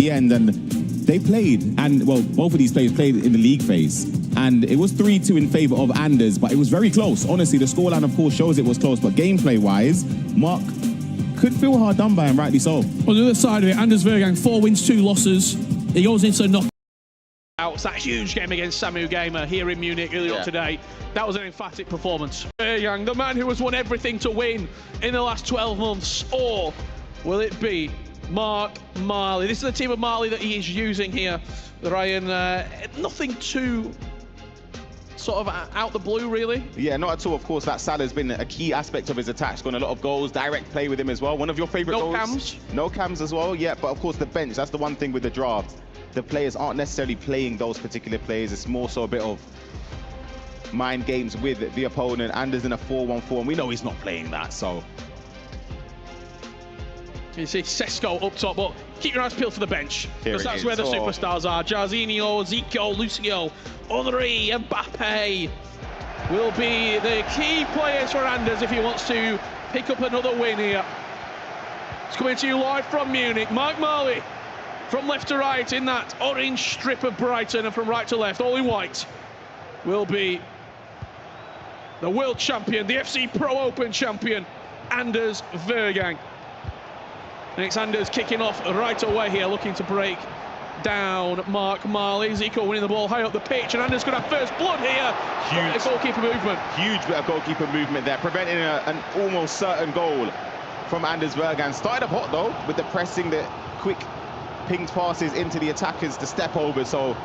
the end, and they played, and well, both of these players played in the league phase, and it was 3-2 in favour of Anders, but it was very close. Honestly, the scoreline of course shows it was close, but gameplay-wise, Mark could feel hard done by him, rightly so. On the other side of it, Anders Vergang, 4 wins, 2 losses. He goes into knock. It's that huge game against Samu Gamer here in Munich earlier on today. That was an emphatic performance. Vergang, the man who has won everything to win in the last 12 months, or will it be Mark Marley? This is the team of Marley that he is using here, Ryan. Nothing too sort of out the blue, really. Yeah, not at all. Of course, that Salah's been a key aspect of his attack. Scored a lot of goals, direct play with him as well. One of your favourite goals. No cams. No cams as well, yeah. But of course, the bench, that's the one thing with the draft. The players aren't necessarily playing those particular plays. It's more so a bit of mind games with the opponent. Anders in a 4-1-4, and we know he's not playing that, so. You see Sesko up top, but keep your eyes peeled for the bench, because that's where the superstars are. Jarzinho, Zico, Lucio, Henry, Mbappe will be the key players for Anders if he wants to pick up another win here. It's coming to you live from Munich. Mark Marley from left to right in that orange strip of Brighton, and from right to left, all in white, will be the world champion, the FC Pro Open champion, Anders Vergang. And it's Anders kicking off right away here, looking to break down Mark Marley. Zico winning the ball high up the pitch, and Anders could have first blood here. Huge goalkeeper movement. Huge bit of goalkeeper movement there, preventing an almost certain goal from Anders Vergang. Started up hot though, with the pressing, the quick pinged passes into the attackers to step over. So,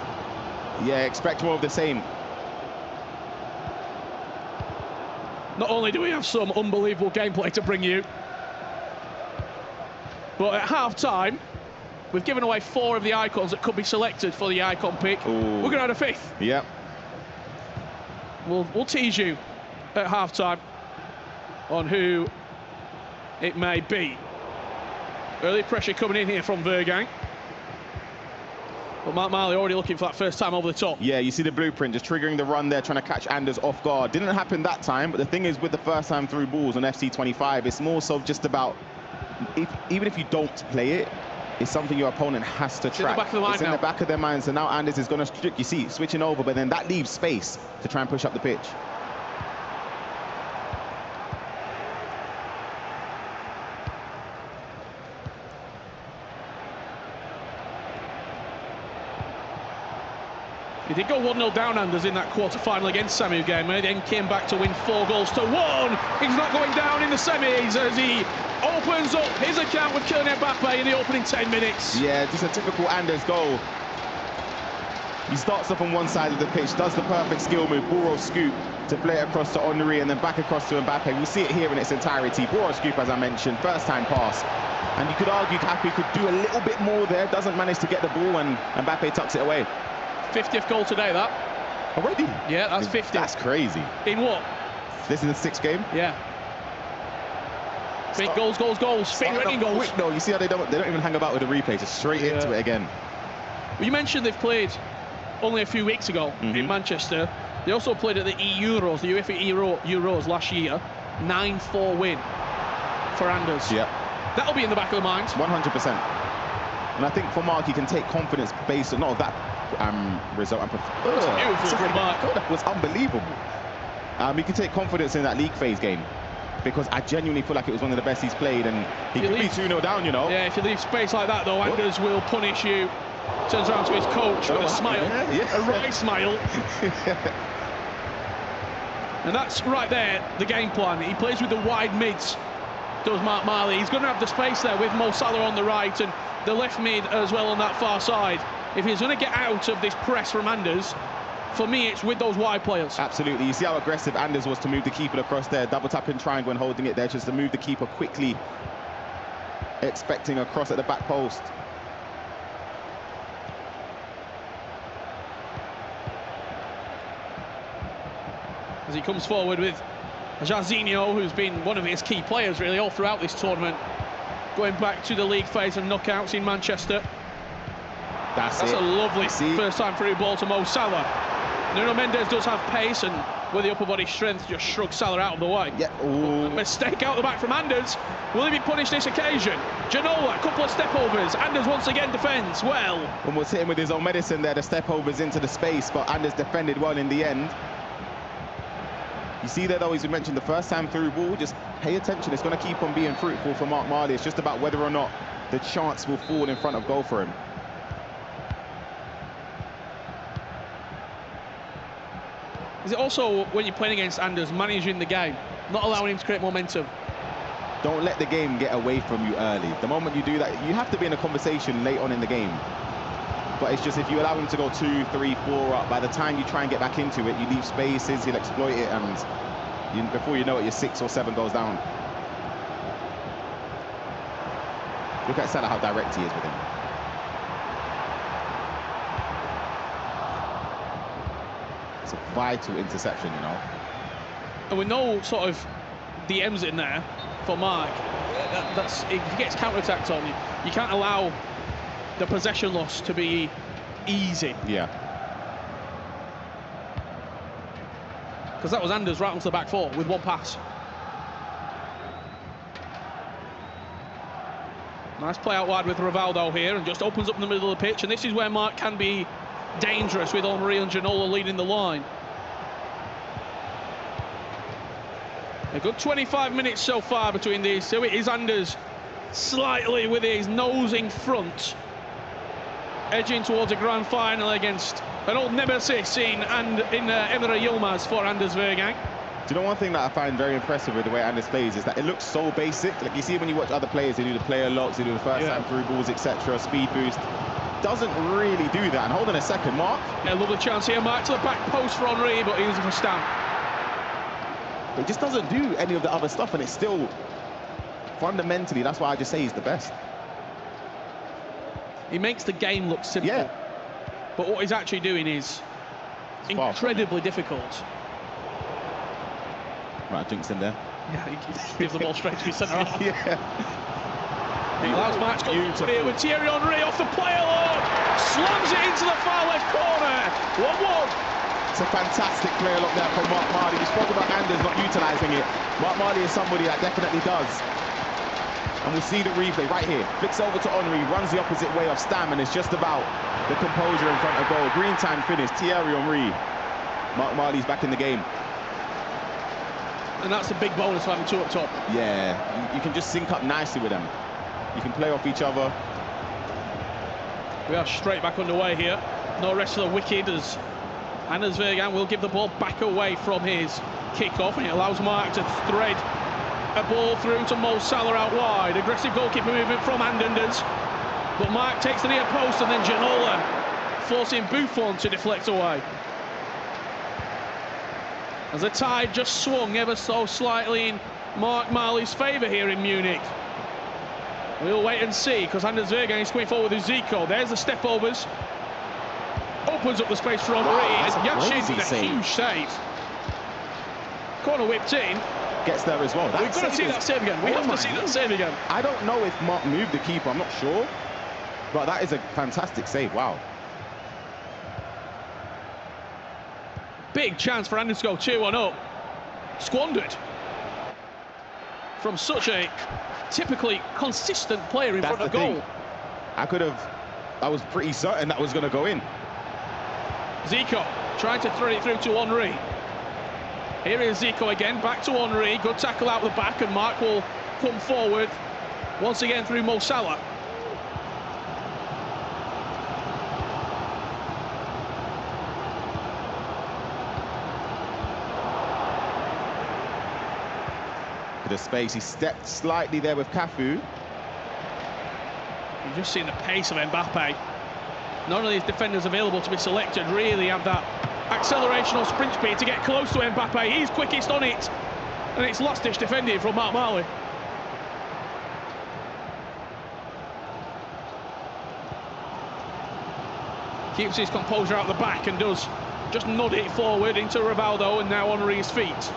yeah, expect more of the same. Not only do we have some unbelievable gameplay to bring you, but at half-time, we've given away 4 of the icons that could be selected for the icon pick. Ooh. We're going to add a 5th. Yep. We'll tease you at half-time on who it may be. Early pressure coming in here from Vergang. But Mark Marley already looking for that first time over the top. Yeah, you see the blueprint, just triggering the run there, trying to catch Anders off guard. Didn't happen that time, but the thing is with the first time through balls on FC25, it's more so just about, even if you don't play it, it's something your opponent has to track. In the back of the mind it's in the back of their mind, so now Anders is going to, you see, switching over, but then that leaves space to try and push up the pitch. He did go 1-0 down, Anders, in that quarter-final against Samu Gamer, then came back to win 4-1. He's not going down in the semis as he opens up his account with Kylian Mbappe in the opening 10 minutes. Yeah, just a typical Anders goal. He starts up on one side of the pitch, does the perfect skill move, Boro scoop, to play it across to Henry and then back across to Mbappe. We see it here in its entirety. Boro scoop, as I mentioned, first-time pass. And you could argue Kapi could do a little bit more there, doesn't manage to get the ball, and Mbappe tucks it away. 50th goal today, that. Already? Yeah, that's 50. That's crazy. In what? This is the 6th game? Yeah. Big goals. Fit ready goals. Quick, no, you see how they don't even hang about with the replay, just straight into it again. Well, you mentioned they've played only a few weeks ago in Manchester. They also played at the Euros, the UEFA Euros last year. 9-4 win for Anders. Yeah. That'll be in the back of the mind. 100%. And I think for Mark, he can take confidence based on, not of that result. Beautiful from Mark. That was unbelievable. He can take confidence in that league phase game, because I genuinely feel like it was one of the best he's played, and he could be 2-0 down, you know. Yeah, if you leave space like that, though, Anders will punish you. Turns around to his coach with a smile, a right smile. And that's right there, the game plan. He plays with the wide mids, does Mark Marley. He's going to have the space there with Mo Salah on the right and the left mid as well on that far side. If he's going to get out of this press from Anders, for me, it's with those wide players. Absolutely. You see how aggressive Anders was to move the keeper across there, double tapping triangle and holding it there, just to move the keeper quickly, expecting a cross at the back post. As he comes forward with Jarzinho, who's been one of his key players really all throughout this tournament, going back to the league phase and knockouts in Manchester. That's a lovely first time through ball to Mo Salah. Nuno Mendes does have pace, and with the upper body strength, just shrugs Salah out of the way. Yeah. Mistake out the back from Anders. Will he be punished this occasion? Ginola, a couple of step overs. Anders once again defends well. Almost hit him with his own medicine there, the step overs into the space, but Anders defended well in the end. You see there though, as we mentioned, the first time through ball, just pay attention. It's going to keep on being fruitful for Mark Marley. It's just about whether or not the chance will fall in front of goal for him. Is it also, when you're playing against Anders, managing the game, not allowing him to create momentum? Don't let the game get away from you early. The moment you do that, you have to be in a conversation late on in the game. But it's just if you allow him to go 2, 3, 4 up, by the time you try and get back into it, you leave spaces, he'll exploit it, and before you know it, you're 6 or 7 goals down. Look at Salah, how direct he is with him. It's a vital interception, you know. And with no sort of DMs in there for Mark, that's if he gets counter-attacked on, you can't allow the possession loss to be easy. Yeah. Because that was Anders right onto the back foot with one pass. Nice play out wide with Rivaldo here, and just opens up in the middle of the pitch, and this is where Mark can be dangerous with Henry and Ginola leading the line. A good 25 minutes so far between these two. It is Anders slightly with his nose in front, edging towards a grand final against an old nemesis in Emre Yilmaz for Anders Vergang. Do you know one thing that I find very impressive with the way Anders plays is that it looks so basic. Like you see when you watch other players, they do the player locks, they do the first time through balls, etc., speed boost. Doesn't really do that. And hold on a second, Mark. Yeah, lovely chance here, Mark, to the back post for Henry, but he was for Stamp. But he just doesn't do any of the other stuff, and it's still fundamentally, that's why I just say he's the best. He makes the game look simple. Yeah. But what he's actually doing is incredibly difficult. Right, Jinx in there. Yeah, he gives the ball straight to his centre half. Yeah. He allows Mark to go here with Thierry Henry off the play alone. Slams it into the far left corner. 1-1. It's a fantastic play look there from Mark Marley. We spoke about Anders not utilising it. Mark Marley is somebody that definitely does. And we'll see the replay right here. Flicks over to Henry, runs the opposite way of Stam, and it's just about the composure in front of goal. Green time finish, Thierry Henry. Mark Marley's back in the game. And that's a big bonus for having two up top. Yeah, you can just sync up nicely with them. You can play off each other. We are straight back underway here. No rest for the wicked as Anders Vergaan will give the ball back away from his kick-off, and it allows Mark to thread a ball through to Mo Salah out wide. Aggressive goalkeeper movement from Anders, but Mark takes the near post, and then Ginola forcing Buffon to deflect away. As the tide just swung ever so slightly in Mark Marley's favour here in Munich. We'll wait and see, because Anders Vergaan is coming forward with Zico. There's the step overs. Opens up the space for Henry, and Yashin did a huge save. Corner whipped in. Gets there as well. We've got to see that save again. We have to see that save again. I don't know if Mark moved the keeper, I'm not sure. But that is a fantastic save, wow. Big chance for Anders to go 2-1 up. Squandered. From such a typically consistent player in front of goal. I was pretty certain that was going to go in. Zico trying to thread it through to Henry. Here is Zico again, back to Henry. Good tackle out the back, and Mark will come forward once again through Mo Salah. For the space, he stepped slightly there with Cafu. You've just seen the pace of Mbappe. None of these defenders available to be selected really have that acceleration or sprint speed to get close to Mbappe. He's quickest on it, and it's last-ditch defending from Mark Marley. Keeps his composure out the back and does just nod it forward into Rivaldo, and now Henry's feet.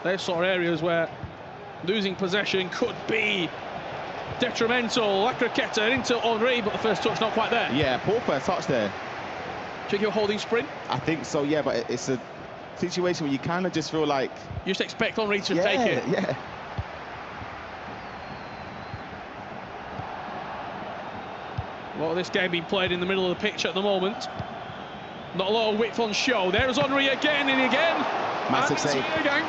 There's sort of areas where losing possession could be detrimental. Lacroqueta into Henry, but the first touch not quite there. Yeah, poor first touch there. Check your holding sprint. I think so, yeah, but it's a situation where you kind of just feel like... You just expect Henry to take it. Yeah. A lot of this game being played in the middle of the pitch at the moment. Not a lot of width on show. There's Henry again and again. Massive save. Again.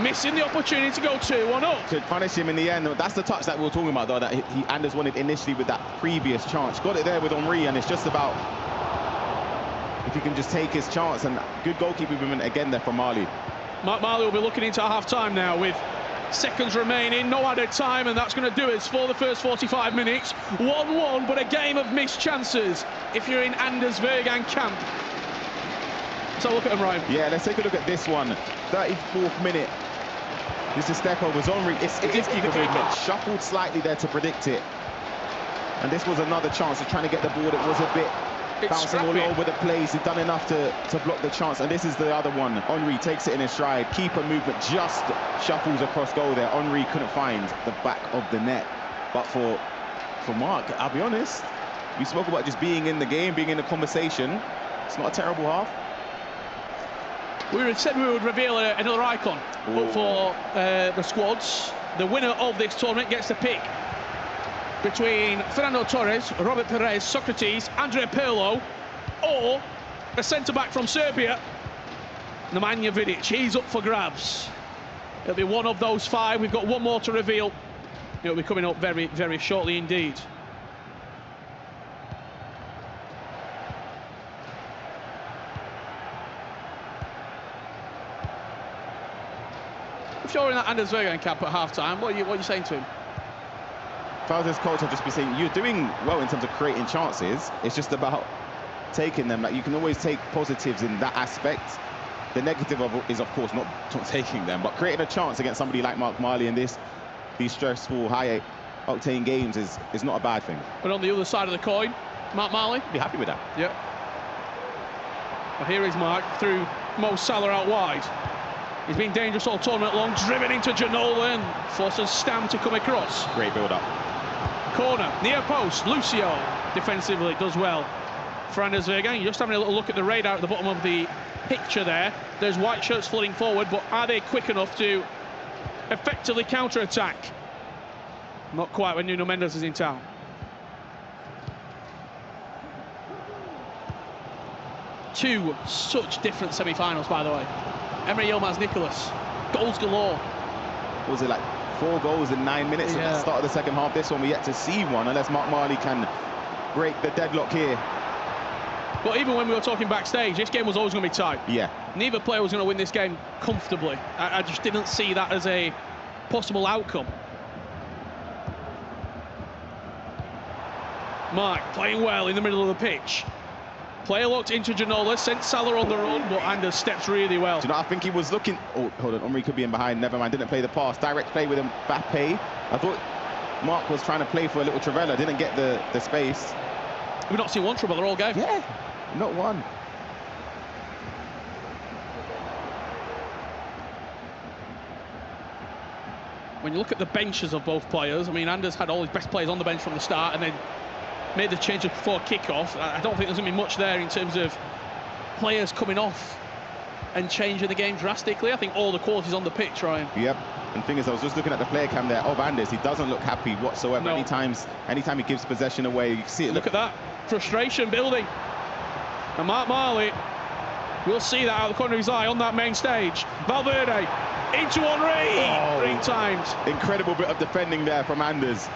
Missing the opportunity to go 2-1 up. Could punish him in the end. That's the touch that we were talking about, though, that Anders wanted initially with that previous chance. Got it there with Henry, and it's just about if he can just take his chance. And good goalkeeping movement again there from Marley. Mark Marley will be looking into half-time now with seconds remaining, no added time, and that's going to do it for the first 45 minutes. 1-1, but a game of missed chances if you're in Anders Vegan camp. So look at him, Ryan. Yeah, let's take a look at this one. 34th minute. This is step over. Henry. It's keeper movement. Shuffled slightly there to predict it. And this was another chance of trying to get the ball. It was a bit bouncing all over the place. He'd done enough to block the chance. And this is the other one. Henry takes it in his stride. Keeper movement just shuffles across goal there. Henry couldn't find the back of the net. But for Mark, I'll be honest, we spoke about just being in the game, being in the conversation. It's not a terrible half. We said we would reveal another icon for the squads. The winner of this tournament gets to pick between Fernando Torres, Robert Perez, Socrates, Andrea Pirlo, or a centre-back from Serbia, Nemanja Vidic. He's up for grabs. It'll be one of those 5. We've got one more to reveal. It'll be coming up very, very shortly indeed. If you're in that Anders Vegan camp at half-time, what are you saying to him? If I was his coach, I'd just be saying, you're doing well in terms of creating chances. It's just about taking them. Like, you can always take positives in that aspect. The negative is, of course, not taking them, but creating a chance against somebody like Mark Marley in these stressful, high-octane games is not a bad thing. But on the other side of the coin, Mark Marley? Be happy with that. Yep. Well, here is Mark through Mo Salah out wide. He's been dangerous all tournament long, driven into Ginola and forces Stam to come across. Great build-up. Corner, near post, Lucio defensively does well. For Anders Vegan, you're just having a little look at the radar at the bottom of the picture there. There's white shirts flooding forward, but are they quick enough to effectively counter-attack? Not quite when Nuno Mendes is in town. Two such different semi-finals, by the way. Emre Yilmaz Nicholas, goals galore. What was it, like 4 goals in 9 minutes at the start of the second half? This one, we yet to see one, unless Mark Marley can break the deadlock here. But even when we were talking backstage, this game was always going to be tight. Yeah. Neither player was going to win this game comfortably. I just didn't see that as a possible outcome. Mark playing well in the middle of the pitch. Player locked into Ginola, sent Salah on the run, but Anders steps really well. Do you know, I think he was looking... Oh, hold on, Henry could be in behind. Never mind, didn't play the pass. Direct play with Mbappe. I thought Mark was trying to play for a little Travella, didn't get the space. We've not seen one Travella all game. Yeah, not one. When you look at the benches of both players, I mean, Anders had all his best players on the bench from the start and then made the changes before kick-off. I don't think there's going to be much there in terms of players coming off and changing the game drastically. I think all the quality's on the pitch, Ryan. Yep. And the thing is, I was just looking at the player cam there of Anders. He doesn't look happy whatsoever. No. Anytime he gives possession away, you can see it. Look at that. Frustration building. And Mark Marley, we'll see that out of the corner of his eye on that main stage. Valverde into Henry. Oh, 3 times. Incredible bit of defending there from Anders.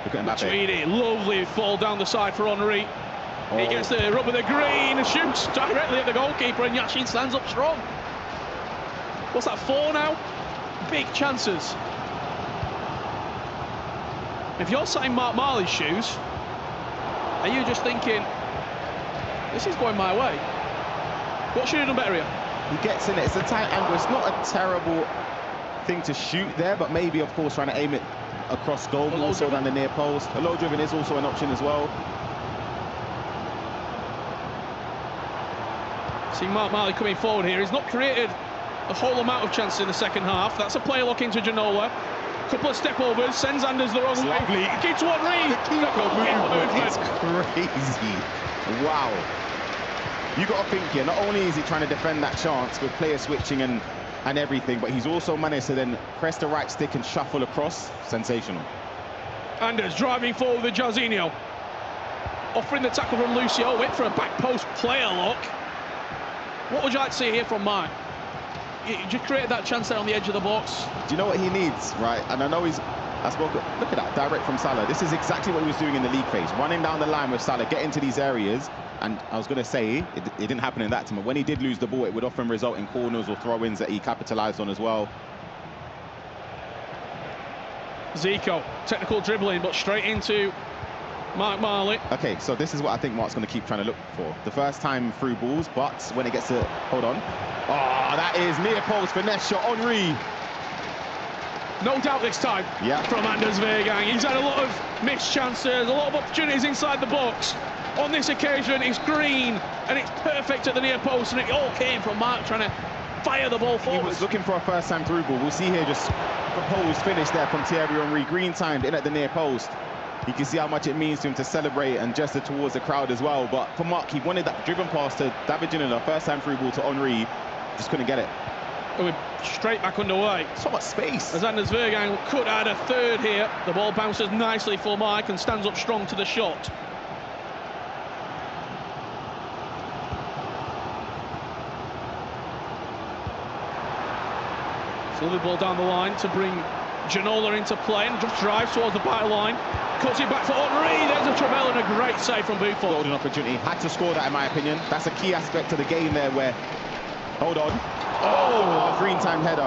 Look at Mbappe. Tweedy, lovely fall down the side for Henry. Oh. He gets the rub of the green and shoots directly at the goalkeeper, and Yashin stands up strong. What's that, 4 now? Big chances. If you're sat in Mark Marley's shoes, are you just thinking, this is going my way? What should he have done better here? He gets in it. It's a tight angle. It's not a terrible thing to shoot there, but maybe, of course, trying to aim it across goal, more so than the near post. A low driven is also an option as well. See Mark Marley coming forward here. He's not created a whole amount of chances in the second half. That's a player lock into Ginola. Couple of step overs, sends Anders the wrong way. Lovely. Keeps one read. It's crazy. Wow. You got to think here, not only is he trying to defend that chance with player switching and everything, but he's also managed to then press the right stick and shuffle across. Sensational. Anders driving forward with Jarzinho. Offering the tackle from Lucio, went for a back post player lock. What would you like to see here from Mike? You just created that chance there on the edge of the box. Do you know what he needs, right? And I know look at that, direct from Salah. This is exactly what he was doing in the league phase, running down the line with Salah, get into these areas. And I was going to say, it didn't happen in that time, but when he did lose the ball, it would often result in corners or throw-ins that he capitalised on as well. Zico, technical dribbling, but straight into Mark Marley. Okay, so this is what I think Mark's going to keep trying to look for. The first time through balls, but when it gets to... Hold on. Oh, that is near post finesse shot. Henry. No doubt this time from Anders Weergang. He's had a lot of missed chances, a lot of opportunities inside the box. On this occasion, it's green, and it's perfect at the near post, and it all came from Mark trying to fire the ball forward. He was looking for a first-time through ball. We'll see here just proposed finish there from Thierry Henry. Green timed in at the near post. You can see how much it means to him to celebrate and gesture towards the crowd as well. But for Mark, he wanted that driven pass to David Ginola, first-time through ball to Henry. Just couldn't get it. We're straight back underway. So much space. As Anders Weergang could add a third here. The ball bounces nicely for Mike and stands up strong to the shot. Lovely ball down the line to bring Ginola into play and just drives towards the back line. Cuts it back for Henry. There's a Travell and a great save from Buffon. Golden opportunity. Had to score that, in my opinion. That's a key aspect of the game there where... Hold on. Oh, green time header.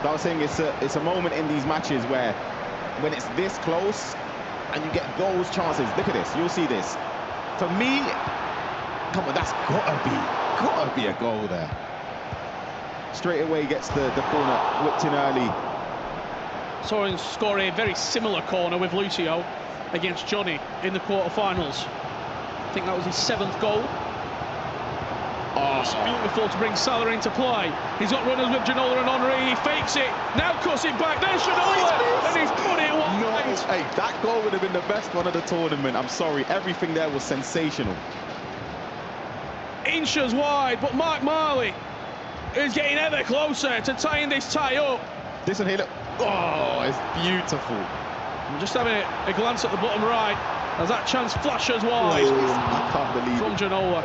I was saying it's a moment in these matches where when it's this close and you get those chances. Look at this. You'll see this. For me, come on, that's gotta be a goal there. Straight away gets the corner whipped in early. Saw him score a very similar corner with Lucio against Johnny in the quarterfinals. I think that was his 7th goal. Oh, it's beautiful to bring Salah into play. He's got runners with Ginola and Henry. He fakes it. Now cuts it back. There's Ginola, and he's put it wide. No, hey, that goal would have been the best one of the tournament. I'm sorry, everything there was sensational. Inches wide, but Mark Marley is getting ever closer to tying this tie up. This one here, look. Oh, it's beautiful. I'm just having a glance at the bottom right as that chance flashes wide. I can't believe from it. Ginola.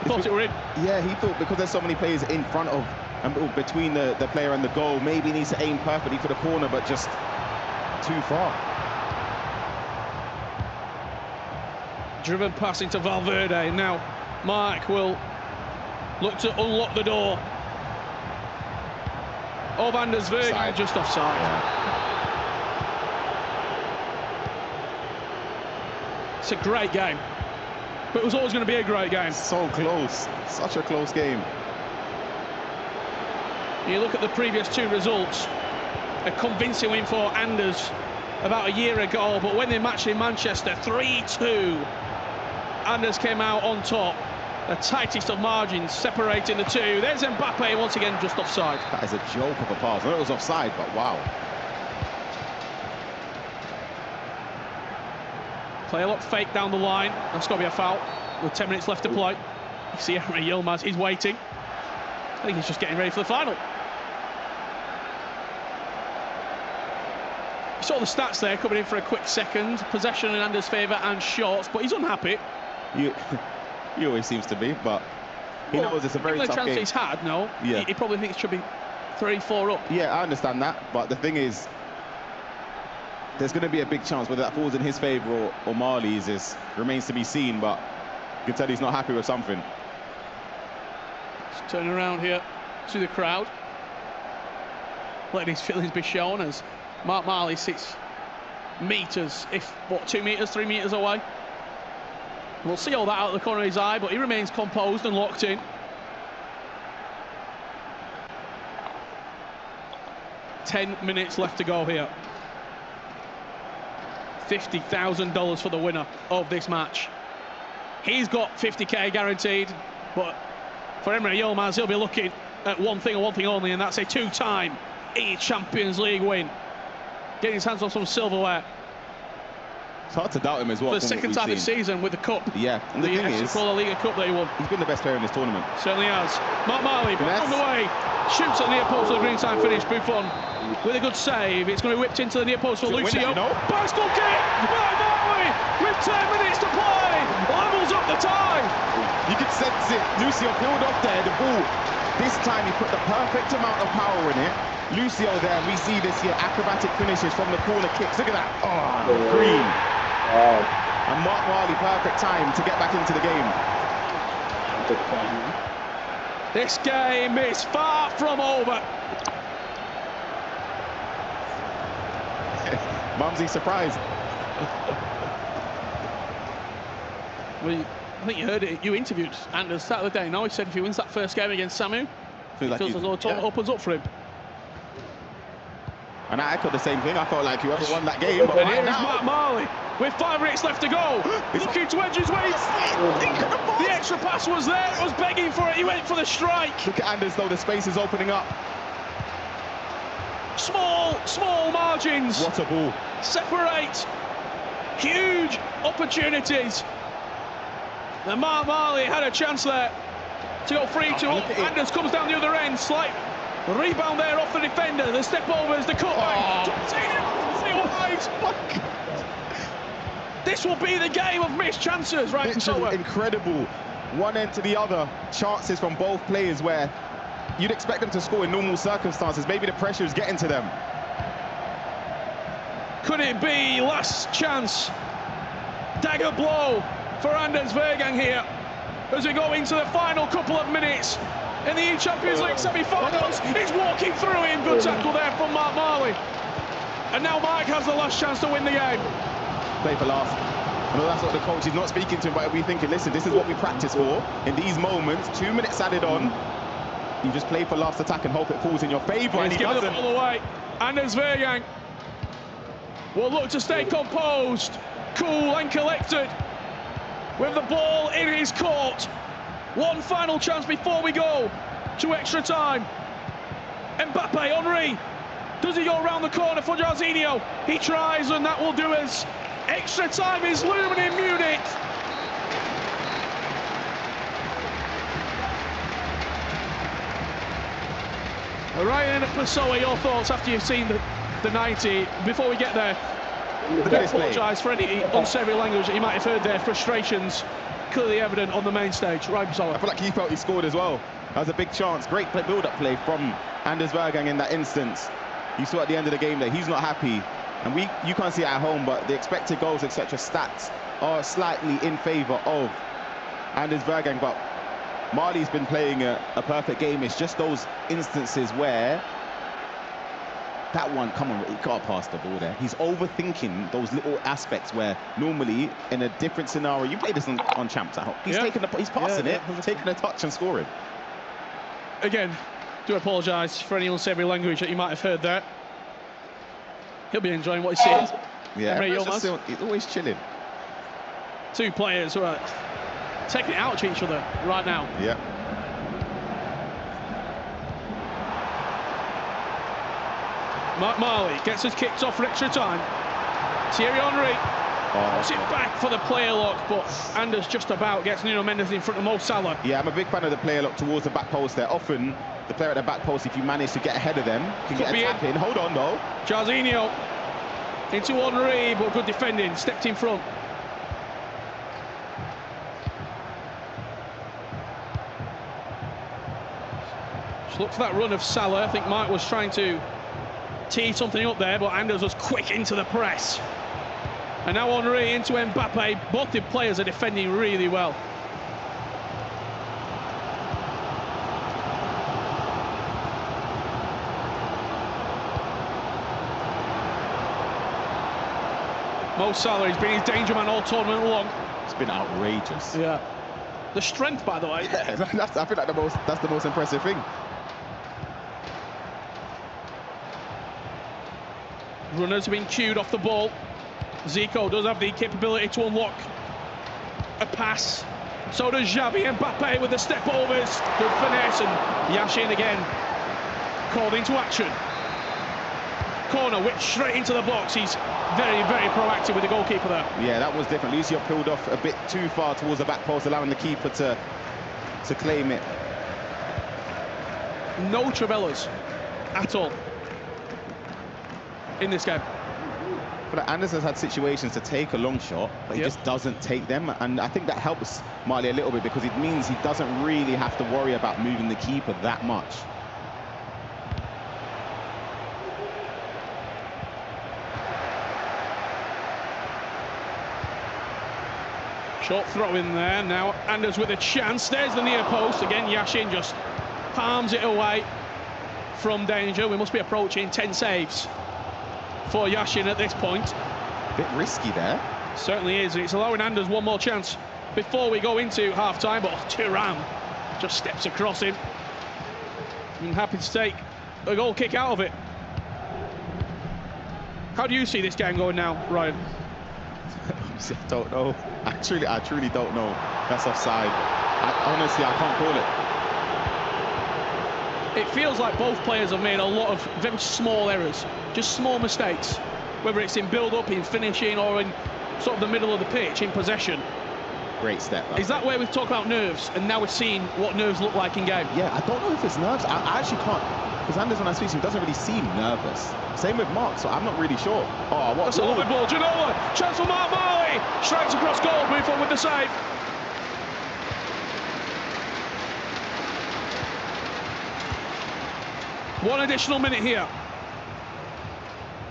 Thought it were in. Yeah, he thought because there's so many players in front of and between the player and the goal, maybe he needs to aim perfectly for the corner, but just too far. Driven pass into Valverde. Now Mark will look to unlock the door of Anders Weergang, just offside. Yeah. It's a great game, but it was always going to be a great game. So close, such a close game. You look at the previous 2 results, a convincing win for Anders about a year ago, but when they matched in Manchester, 3-2, Anders came out on top. The tightest of margins separating the two. There's Mbappe once again just offside. That is a joke of a pass. I know it was offside, but wow. Play a lot fake down the line. That's got to be a foul with 10 minutes left to play. You see Henry Yilmaz, he's waiting. I think he's just getting ready for the final. You saw the stats there coming in for a quick second. Possession in Anders' favour and shots, but he's unhappy. He always seems to be, but he knows it's a very tough game. The chance he's had, no. Yeah. He probably thinks it should be 3-4 up. Yeah, I understand that, but the thing is, there's going to be a big chance whether that falls in his favour or Marley's remains to be seen, but you can tell he's not happy with something. Just turning around here to the crowd, letting his feelings be shown as Mark Marley sits metres, 2 metres, 3 metres away. We'll see all that out of the corner of his eye, but he remains composed and locked in. $10 minutes left to go here. $50,000 for the winner of this match. He's got 50k guaranteed, but for Emre Yilmaz, he'll be looking at one thing and one thing only, and that's a 2-time eChampions League win. getting his hands on some silverware. It's hard to doubt him as well. For the second time this season with the cup. Yeah, and the thing is, the Liga Cup that he won. He's been the best player in this tournament. Certainly has. Mark Marley on the way, shoots at the near post for the green time finish. Buffon with a good save. It's going to be whipped into the near post for Lucio. Bicycle kick. Mark Marley with 10 minutes to play. Levels up the time. You could sense it. Lucio peeled off there. The ball. This time he put the perfect amount of power in it. Lucio there. We see this here acrobatic finishes from the corner kicks. Look at that. Oh, green. And Mark Marley, perfect time to get back into the game. This game is far from over. Mumsy surprised. I think you heard it. You interviewed Anders Saturday. Now he said if he wins that first game against Samu, he feels as though it opens up for him. And I echoed the same thing. I felt like whoever won that game. But and here's Mark Marley with 5 minutes left to go. Looking to edge his way. The extra pass was there. It was begging for it. He went for the strike. Look at Anders though. The space is opening up. Small margins. What a ball. Separate. Huge opportunities. And Mark Marley had a chance there to go 3-2 up. Anders comes down the other end. Slight rebound there off the defender. The step overs, the cutback. This will be the game of missed chances, right? Incredible. One end to the other. Chances from both players where you'd expect them to score in normal circumstances. Maybe the pressure is getting to them. Could it be last chance? Dagger blow for Anders Vergang here as we go into the final couple of minutes in the eChampions League semi-finals. He's walking through him. Good tackle there from Mark Marley. And now Mike has the last chance to win the game. Play for last. I know that's what the coach is not speaking to him, but he'll be thinking, listen, this is what we practice for. In these moments, 2 minutes added on, you just play for last attack and hope it falls in your favour. And he's giving the ball away. Anders Vergang will look to stay composed, cool and collected with the ball in his court. One final chance before we go to extra time. Mbappe, Henry. Does he go around the corner for Jarzinho? He tries, and that will do us. Extra time is looming in Munich. Ryan Pessoa, your thoughts after you've seen the 90. Before we get there, I apologise for any unsavoury language that you might have heard there. Frustrations clearly evident on the main stage. Ryan Pessoa. I feel like he felt he scored as well. That was a big chance. Great build-up play from Anders Vergang in that instance. You saw at the end of the game that he's not happy. And you can't see it at home, but the expected goals, etc. stats are slightly in favour of Anders Vergang. But Marley's been playing a perfect game. It's just those instances where that one, come on, he can't pass the ball there. He's overthinking those little aspects where normally in a different scenario, you play this on champs at home. He's passing it, taking a touch and scoring. Again, do apologise for any unsavoury language that you might have heard there. He'll be enjoying what he's seeing. Yeah, he's always chilling. Two players who are taking it out to each other right now. Yeah. Mark Marley gets us kicked off for extra time. Thierry Henry puts it back for the player lock, but Anders just about gets Nuno Mendes in front of Mo Salah. Yeah, I'm a big fan of the player lock towards the back post there. Often, the player at the back post, if you manage to get ahead of them, can get a tap in. Hold on, though. Jarzinho into Henry, but good defending, stepped in front. Just look for that run of Salah. I think Mike was trying to tee something up there, but Anders was quick into the press. And now Henry into Mbappe. Both the players are defending really well. Mo Salah, he's been his danger man all tournament long. It's been outrageous. Yeah. The strength, by the way. Yeah, I feel like that's the most impressive thing. Runners have been queued off the ball. Zico does have the capability to unlock a pass. So does Xavi and Mbappe with the step overs. Good finesse, and Yashin again called into action. corner, whipped straight into the box. He's very, very proactive with the goalkeeper there. Yeah, that was different. Lucio peeled off a bit too far towards the back post, allowing the keeper to claim it. No Trabellas at all in this game. But Anders has had situations to take a long shot, but he just doesn't take them. And I think that helps Marley a little bit because it means he doesn't really have to worry about moving the keeper that much. Short throw in there. Now Anders with a chance. There's the near post. Again, Yashin just palms it away from danger. We must be approaching 10 saves for Yashin at this point. A bit risky there. Certainly is. It's allowing Anders one more chance before we go into half-time, but Thuram just steps across him. I'm happy to take a goal kick out of it. How do you see this game going now, Ryan? I don't know. I truly don't know. That's offside. Honestly, I can't call it. It feels like both players have made a lot of very small errors, just small mistakes, whether it's in build-up, in finishing, or in sort of the middle of the pitch, in possession. Great step. Is that where we've talked about nerves, and now we're seeing what nerves look like in game? Yeah, I don't know if it's nerves. I actually can't, because Anders, when I speak to him, doesn't really seem nervous. Same with Mark, so I'm not really sure. Oh, what? That's a lovely ball. Ginola, chance for Mark Marley, strikes across goal, move on with the save. One additional minute here.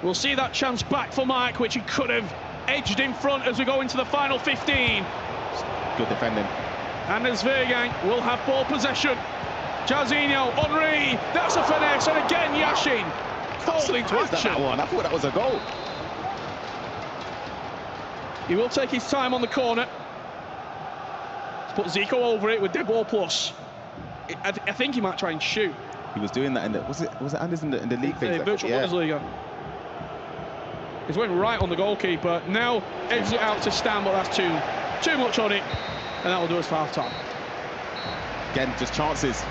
We'll see that chance back for Mike, which he could have edged in front as we go into the final 15. Good defending. Anders Vergang will have ball possession. Jarzinho, Henry, that's a finesse, and again Yashin called into action. That one. I thought that was a goal. He will take his time on the corner. Let's put Zico over it with dead ball plus. I think he might try and shoot. He was doing that in the, was it Anders in the league phase? The virtual Bundesliga. He's went right on the goalkeeper. Now edges it out to Stan, but that's too much on it, and that will do us for half time. Again, just chances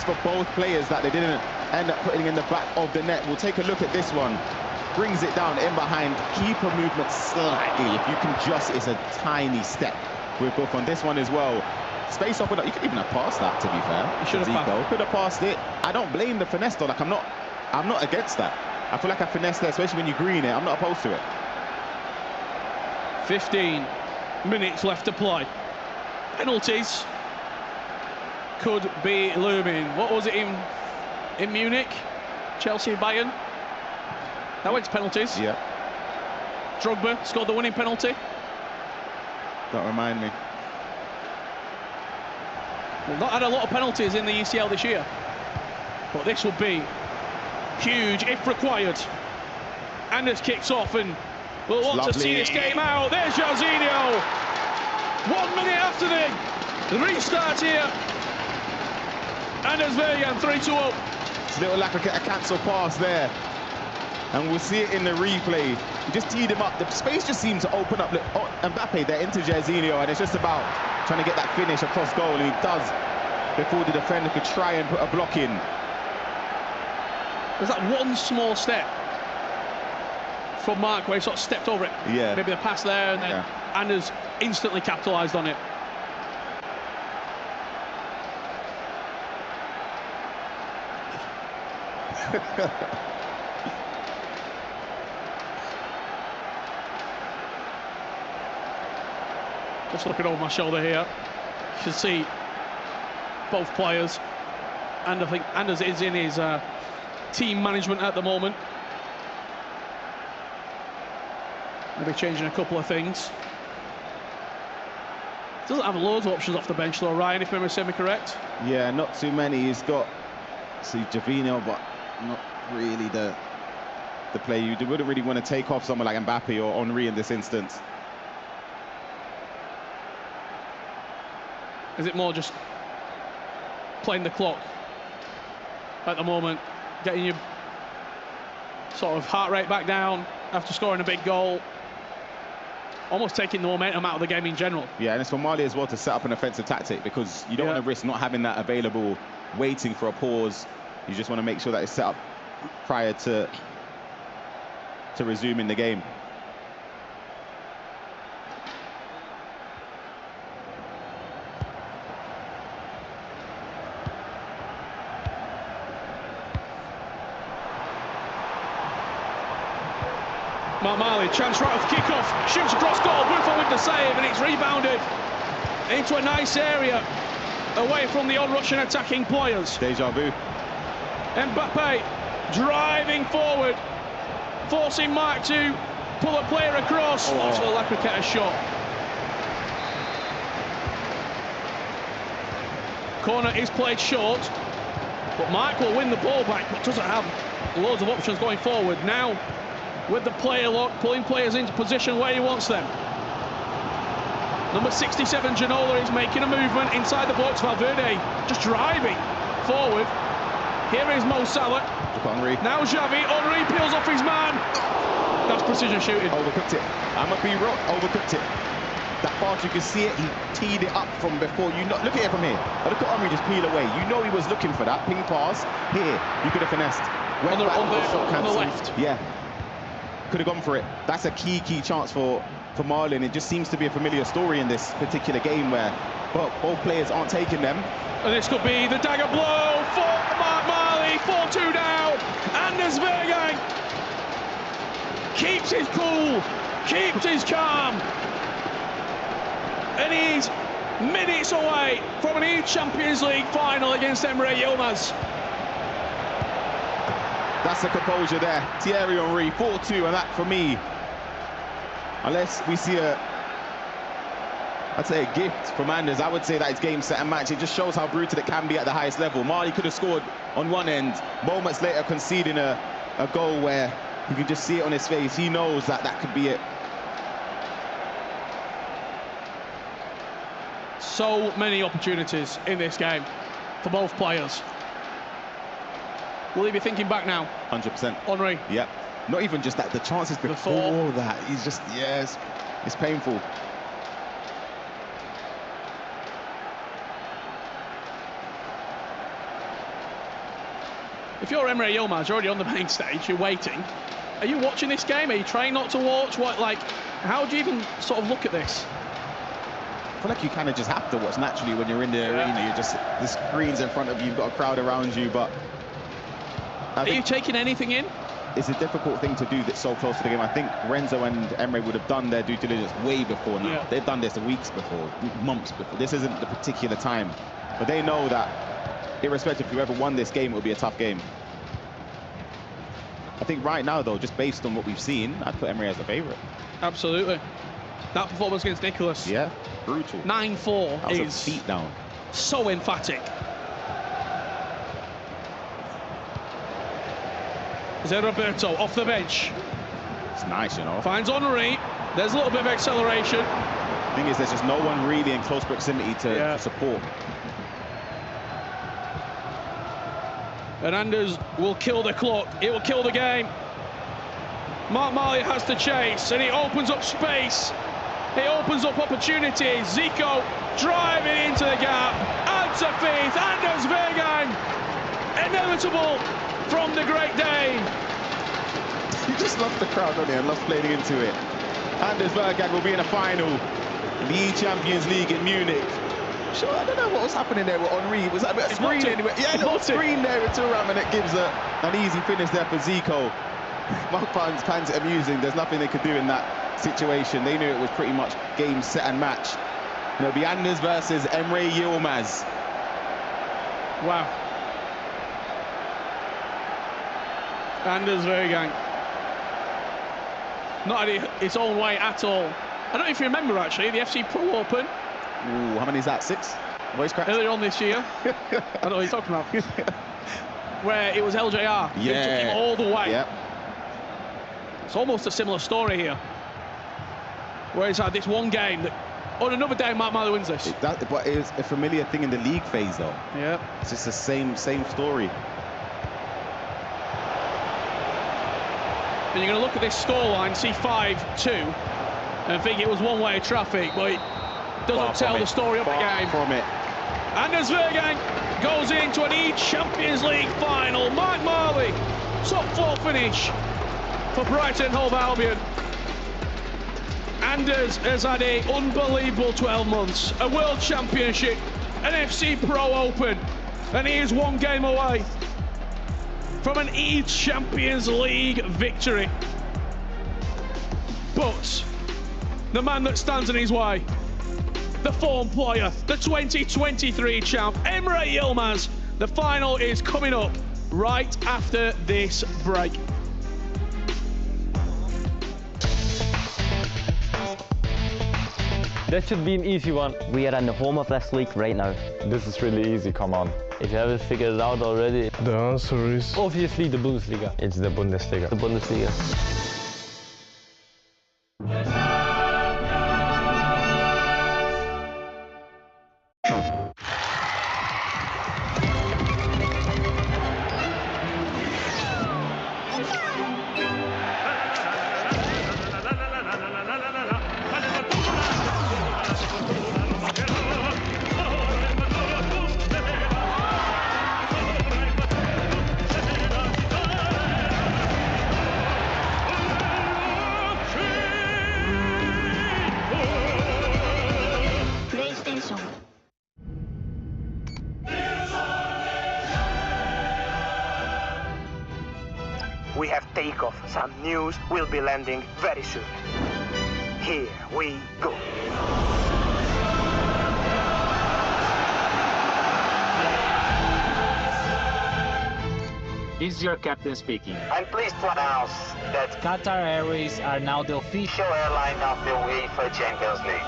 for both players that they didn't end up putting in the back of the net. We'll take a look at this one. Brings it down in behind, keeper movement slightly. If you can just, it's a tiny step with Book on this one as well. Space opened up. You could even have passed that, to be fair. You should have passed. Could have passed it. I don't blame the finesse though. Like I'm not against that. I feel like a finesse there, especially when you green it. I'm not opposed to it. 15 minutes left to play. Penalties could be looming. What was it in Munich? Chelsea, Bayern? That went to penalties. Yeah. Drogba scored the winning penalty. Don't remind me. We've not had a lot of penalties in the ECL this year, but this will be huge if required. Anders kicks off, and we'll want to see this game out. There's Jarzinho. 1 minute after the restart here. Anders Vergaan 3-2 up. It's a little like a cancel pass there. And we'll see it in the replay. He just teed him up. The space just seems to open up. Look, Mbappe, they're into Jarzinho, and it's just about trying to get that finish across goal, and he does before the defender could try and put a block in. There's that one small step from Mark where he sort of stepped over it. Yeah. Maybe the pass there, and then Anders instantly capitalised on it. Just looking over my shoulder here, you can see both players, and I think Anders is in his team management at the moment. Maybe changing a couple of things. Doesn't have loads of options off the bench though, Ryan, if memory serves me correct. Yeah, not too many. He's got, Javino, but not really the player you wouldn't really want to take off someone like Mbappe or Henry in this instance. Is it more just playing the clock at the moment, getting your sort of heart rate back down after scoring a big goal, almost taking the momentum out of the game in general? Yeah, and it's for Marley as well to set up an offensive tactic, because you don't want to risk not having that available, waiting for a pause. You just want to make sure that it's set up prior to to resume in the game. Mark Marley, chance right off kick-off, shoots across goal, Buffon with the save, and it's rebounded into a nice area away from the on-Russian attacking players. Deja vu. Mbappe driving forward, forcing Mark to pull a player across. Lots of like a shot. Corner is played short, but Mark will win the ball back, but doesn't have loads of options going forward. Now, with the player lock, pulling players into position where he wants them. Number 67, Ginola, is making a movement inside the box. Valverde just driving forward. Here is Mo Salah. Henry. Now Xavi. Henry peels off his man. That's precision shooting. Overcooked it. I'm going to be real. Overcooked it. That pass, you can see it. He teed it up from before. Look at it from here. Look at Henry just peel away. You know he was looking for that ping pass. Here, you could have finessed. On the left. Yeah. Could have gone for it. That's a key chance for Marlon. It just seems to be a familiar story in this particular game where both players aren't taking them. And this could be the dagger blow for Mark Marley. 4-2 down. Anders Vergang keeps his cool, keeps his calm, and he's minutes away from an eChampions League final against Emre Yilmaz. That's the composure there. Thierry Henry, 4-2, and that for me, unless we see I'd say a gift from Anders, I would say that it's game, set and match. It just shows how brutal it can be at the highest level. Marley could have scored on one end, moments later conceding a goal where you can just see it on his face. He knows that that could be it. So many opportunities in this game for both players. Will he be thinking back now? 100%. Henry. Yep. Not even just that, the chances before that. He's just, yes, it's painful. If you're Emre Yilmaz, you're already on the main stage, you're waiting. Are you watching this game? Are you trying not to watch? How do you even sort of look at this? I feel like you kind of just have to watch naturally when you're in the arena. You're just, the screen's in front of you, you've got a crowd around you, but are you taking anything in? It's a difficult thing to do that's so close to the game. I think Renzo and Emre would have done their due diligence way before now. Yeah. They've done this weeks before, months before. This isn't the particular time, but they know that irrespective of whoever won this game, it will be a tough game. I think right now, though, just based on what we've seen, I'd put Emre as the favourite. Absolutely. That performance against Nicholas. Yeah, brutal. 9-4 is a beat down. So emphatic. Zé Roberto off the bench. It's nice, you know. Finds Henry. There's a little bit of acceleration. The thing is, there's just no one really in close proximity to support. And Anders will kill the clock. It will kill the game. Mark Marley has to chase, and he opens up space. He opens up opportunities. Zico driving into the gap. Adds a faith. Anders Vergang. Inevitable from the Great Dane. You just love the crowd, don't you? And love playing into it. Anders Vergang will be in a final in the eChampions League in Munich. Sure, I don't know what was happening there with Henry. Was that a bit of screen anyway? Yeah, a little screen there with Thuram, and it gives an easy finish there for Zico. Mark finds it amusing. There's nothing they could do in that situation. They knew it was pretty much game, set and match. And it'll be Anders versus Emre Yilmaz. Wow. Anders Vergang. Not in his own way at all. I don't know if you remember, actually, the FC Pro Open. Ooh, how many is that? 6? Voice cracks? Earlier on this year. I don't know what you're talking about. Where it was LJR. Who took him all the way. Yep. It's almost a similar story here. Where he's had this one game that, on another day, Mark Marley wins this. But it's a familiar thing in the league phase, though. Yeah. It's just the same story. And you're going to look at this scoreline, see 5-2, and think it was one-way traffic, but it doesn't tell the story of the game. From it. Anders Vergang goes into an eChampions League final. Mark Marley, top 4 finish. for Brighton Hove Albion. Anders has had an unbelievable 12 months, a World Championship, an FC Pro Open, and he is one game away from an eChampions League victory. But the man that stands in his way, the form player, the 2023 champ, Emre Yilmaz. The final is coming up right after this break. That should be an easy one. We are in the home of this league right now. This is really easy, come on. If you haven't figured it out already, The answer is... obviously the Bundesliga. It's the Bundesliga. The Bundesliga. We have takeoff. Some news will be landing very soon. Here we go. This is your captain speaking. I'm pleased to announce that Qatar Airways are now the official airline of the UEFA Champions League.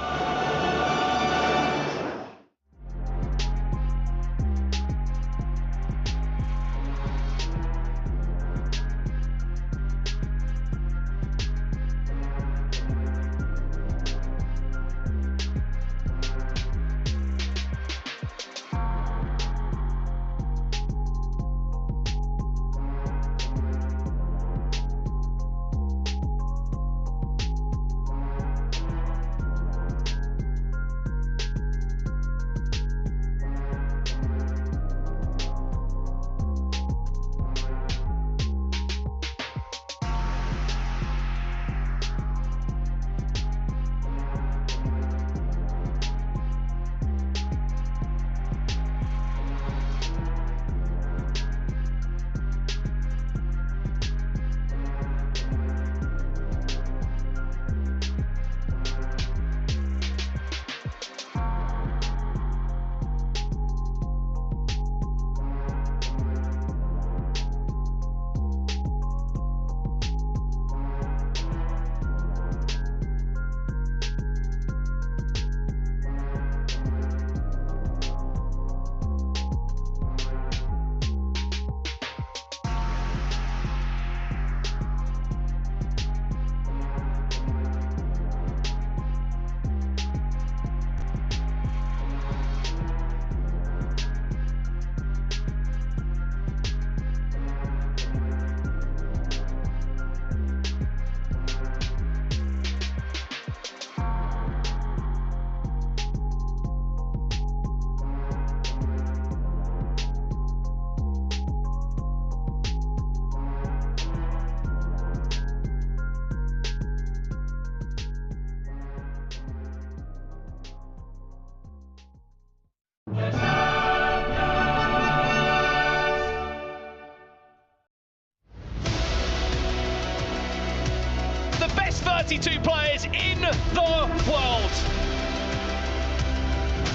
The best 32 players in the world,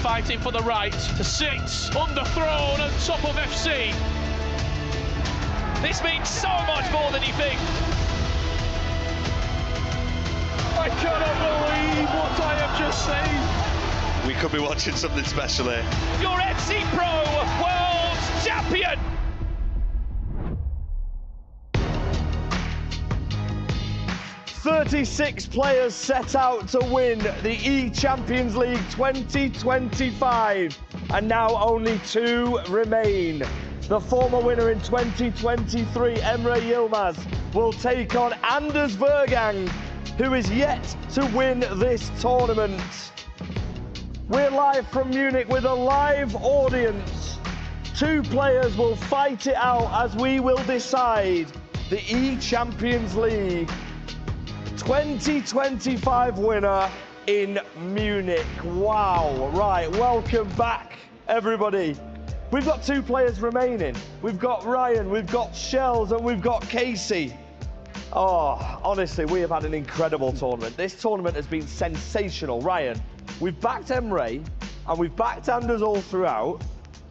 fighting for the right to sit on the throne on top of FC. This means so much more than you think. I cannot believe what I have just seen. We could be watching something special here. Your FC Pro World Champion. "36 players set out to win the eChampions League 2025, and now only 2 remain. The former winner in 2023, Emre Yilmaz, will take on Anders Vergang, who is yet to win this tournament. We're live from Munich with a live audience. 2 players will fight it out as we will decide the eChampions League 2025 winner in Munich. Wow, right, welcome back, everybody. We've got 2 players remaining. We've got Ryan, we've got Shells, and we've got Casey. Oh, honestly, we have had an incredible tournament. This tournament has been sensational. Ryan, we've backed Emre, and we've backed Anders all throughout,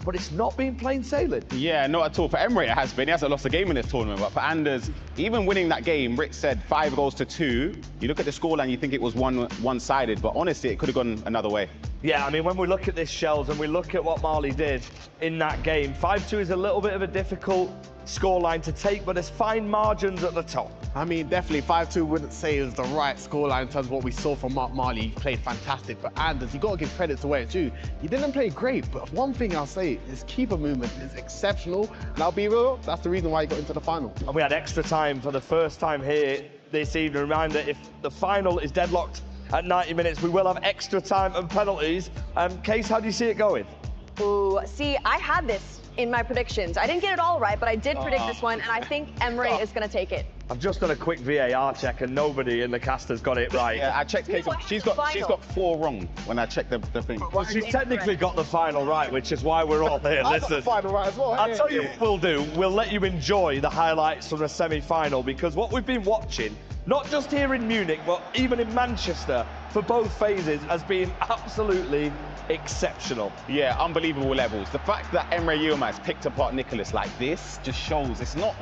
but it's not been plain sailing. Yeah, not at all. For Emre, it has been. He hasn't lost a game in this tournament. But for Anders, even winning that game, Rick said 5 goals to 2. You look at the scoreline, you think it was one-sided, but honestly, it could have gone another way. Yeah, I mean, when we look at this, Shells, and we look at what Marley did in that game, 5-2 is a little bit of a difficult scoreline to take, but there's fine margins at the top. I mean, definitely 5-2 wouldn't say is the right scoreline in terms of what we saw from Mark Marley. He played fantastic, but Anders, you got to give credit to where it's due. He didn't play great, but one thing I'll say, his keeper movement is exceptional, and I'll be real, that's the reason why he got into the final. And we had extra time for the first time here this evening. Reminder, if the final is deadlocked at 90 minutes, we will have extra time and penalties. Case, how do you see it going? Ooh, see, I had this in my predictions. I didn't get it all right, but I did predict this one, and I think Emre is going to take it. I've just done a quick VAR check, and nobody in the cast has got it right. Yeah, I checked. She's got 4 wrong when I checked the thing. Well, she's technically got the final right, which is why we're all here. I got the final right as well. I'll tell you what we'll do. We'll let you enjoy the highlights from the semi-final, because what we've been watching, not just here in Munich, but even in Manchester, for both phases, has been absolutely exceptional. Yeah, unbelievable levels. The fact that Emre Yilmaz picked apart Nicholas like this just shows it's not...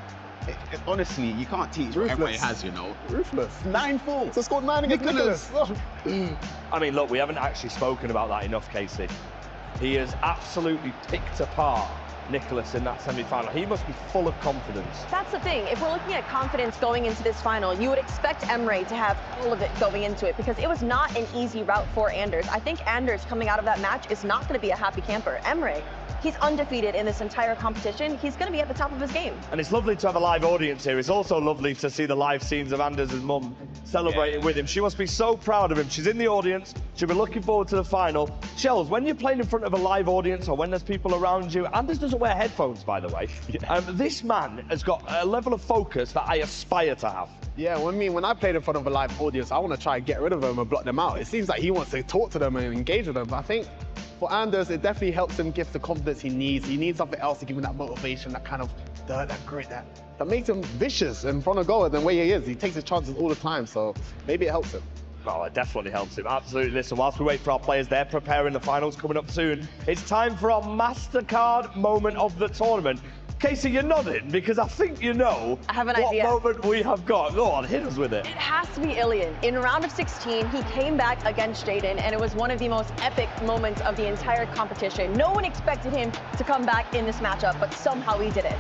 honestly, you can't teach what Emre has, you know. Ruthless. 9-4. So scored 9 against Nicholas. I mean, look, we haven't actually spoken about that enough, Casey. He has absolutely picked apart Nicholas in that semi-final. He must be full of confidence. That's the thing. If we're looking at confidence going into this final, you would expect Emre to have all of it going into it, because it was not an easy route for Anders. I think Anders coming out of that match is not going to be a happy camper. Emre, he's undefeated in this entire competition. He's going to be at the top of his game. And it's lovely to have a live audience here. It's also lovely to see the live scenes of Anders' mum celebrating with him. She must be so proud of him. She's in the audience. She'll be looking forward to the final. Shells, when you're playing in front of a live audience or when there's people around you, Anders doesn't wear headphones, by the way. This man has got a level of focus that I aspire to have. Yeah, when I played in front of a live audience, I want to try and get rid of them and block them out. It seems like he wants to talk to them and engage with them. But I think for Anders, it definitely helps him give the confidence he needs. He needs something else to give him that motivation, that kind of that grit, that makes him vicious in front of goal than where he is. He takes his chances all the time, so maybe it helps him. Well, it definitely helps him, absolutely. Listen, whilst we wait for our players, they're preparing the finals coming up soon. It's time for our MasterCard moment of the tournament. Casey, you're nodding because I think you know I have an what idea. moment we have got. Go on, hit us with it. It has to be Ilian. In round of 16, he came back against Jaden, and it was one of the most epic moments of the entire competition. No one expected him to come back in this matchup, but somehow he did it.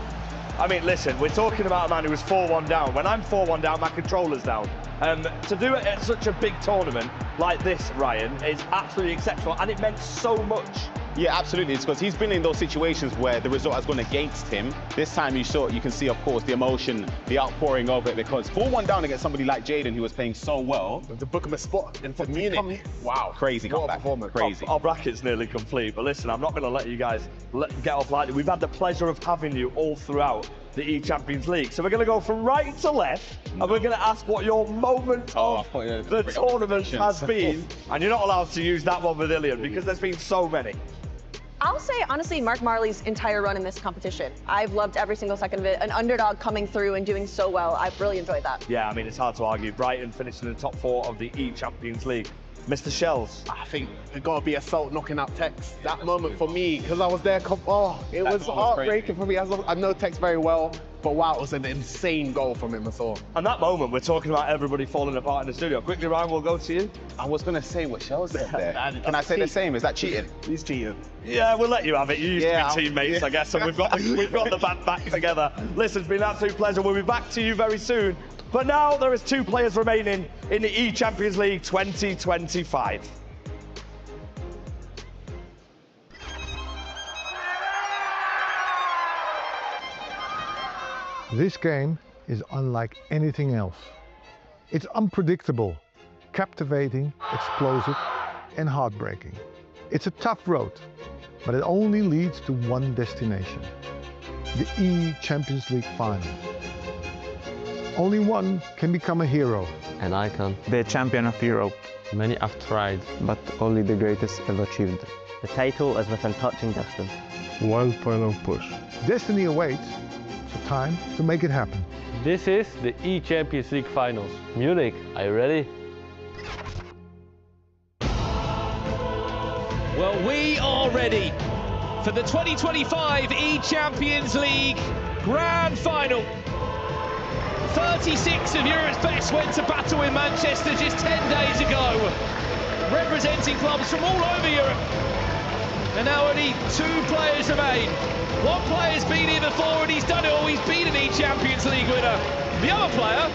I mean, listen, we're talking about a man who was 4-1 down. When I'm 4-1 down, my controller's down. To do it at such a big tournament like this, Ryan, is absolutely exceptional, and it meant so much. Yeah, absolutely. It's because he's been in those situations where the result has gone against him. This time you can see, of course, the emotion, the outpouring of it, because 4-1 down against somebody like Jaden, who was playing so well. To book him a spot in Munich. Wow, crazy comeback. Crazy. Our bracket's nearly complete, but listen, I'm not going to let you guys get off lightly. We've had the pleasure of having you all throughout the eChampions League. So we're going to go from right to left, and we're going to ask what your moment of the tournament has been. And you're not allowed to use that one with Ilian, because there's been so many. I'll say, honestly, Mark Marley's entire run in this competition. I've loved every single second of it. An underdog coming through and doing so well. I've really enjoyed that. Yeah, I mean, it's hard to argue. Brighton finishing in the top 4 of the eChampions League. Mr. Shells. I think it got to be Assault knocking out Tex. That moment for me, because I was there, it was heartbreaking for me. I know Tex very well, but wow, it was an insane goal from him as well. And that moment, we're talking about everybody falling apart in the studio. Quickly, Ryan, we'll go to you. I was going to say what Shells said there. Can I say the same? Is that cheating? He's cheating. Yeah, we'll let you have it. You used to be teammates, I guess, so we've got the band back together. Listen, it's been an absolute pleasure. We'll be back to you very soon. But now there is 2 players remaining in the eChampions League 2025. This game is unlike anything else. It's unpredictable, captivating, explosive, and heartbreaking. It's a tough road, but it only leads to one destination: the eChampions League final. Only one can become a hero. An icon. The champion of Europe. Many have tried, but only the greatest have achieved. The title is within touching distance. One final push. Destiny awaits, so time to make it happen. This is the eChampions League finals. Munich, are you ready? Well, we are ready for the 2025 eChampions League Grand Final. 36 of Europe's best went to battle in Manchester just 10 days ago, representing clubs from all over Europe. And now only 2 players remain. One player's been here before and he's done it all. He's been an eChampions League winner. The other player,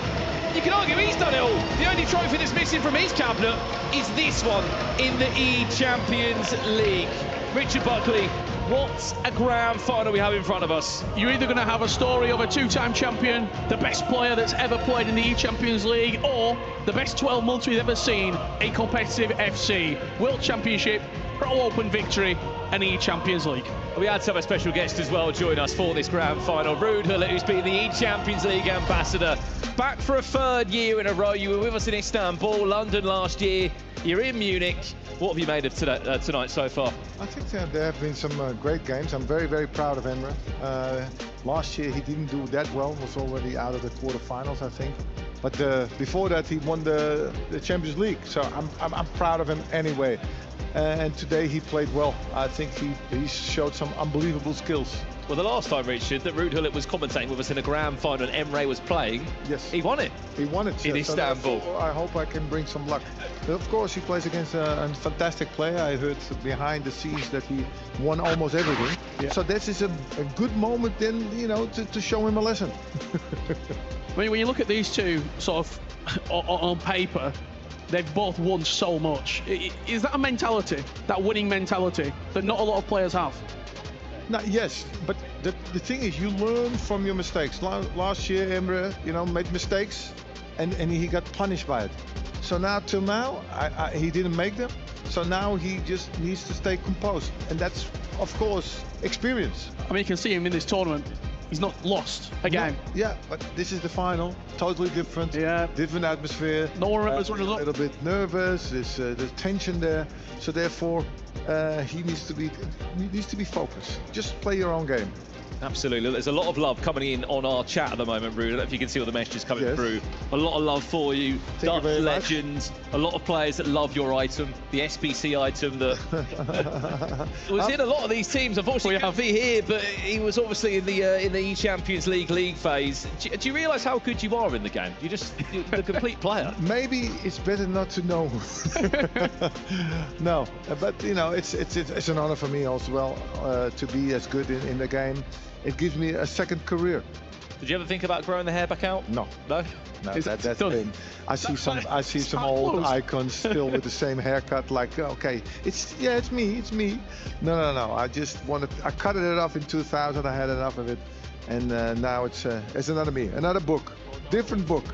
you can argue he's done it all. The only trophy that's missing from his cabinet is this one in the eChampions League. Richard Buckley, what a grand final we have in front of us. You're either going to have a story of a 2-time champion, the best player that's ever played in the eChampions League, or the best 12 months we've ever seen, a competitive FC, World Championship, Pro Open victory, and eChampions League. We had some special guest as well join us for this grand final. Ruud Gullit, who's been the eChampions League ambassador. Back for a 3rd year in a row. You were with us in Istanbul, London last year. You're in Munich. What have you made of tonight so far? I think there have been some great games. I'm very, very proud of Emre. Last year he didn't do that well, was already out of the quarterfinals, I think. But before that he won the Champions League, so I'm proud of him anyway. And today he played well. I think he showed some unbelievable skills. Well, the last time, Richard, that Ruud Gullit was commentating with us in a grand final and Emre was playing, yes, he won it. He won it in Istanbul. So I hope I can bring some luck. But of course, he plays against a fantastic player. I heard behind the scenes that he won almost everything. Yeah. So this is a good moment then, you know, to show him a lesson. When you look at these two sort of on paper, they've both won so much. Is that a mentality, that winning mentality, that not a lot of players have? No, yes, but the thing is, you learn from your mistakes. Last year, Emre, you know, made mistakes, and he got punished by it. So now, till now, he didn't make them. So now he just needs to stay composed, and that's, of course, experience. I mean, you can see him in this tournament. He's not lost a game. Yeah, but this is the final. Totally different. Yeah. Different atmosphere. No one remembers what it was. A little bit nervous. There's tension there. So therefore, he needs to be focused. Just play your own game. Absolutely. There's a lot of love coming in on our chat at the moment, Ruud. I don't know if you can see all the messages coming through. A lot of love for you. Dutch legend. A lot of players that love your item, the SBC item that was in a lot of these teams. Unfortunately, couldn't be here, but he was obviously in the eChampions League phase. Do you realise how good you are in the game? You're the complete player. Maybe it's better not to know. No, but you know, it's an honor for me as well to be as good in the game. It gives me a second career. Did you ever think about growing the hair back out? No. No? No, that's been. I see some old icons still with the same haircut. Like, okay, it's me. No. I cut it off in 2000. I had enough of it, and now it's another me, another book, different book.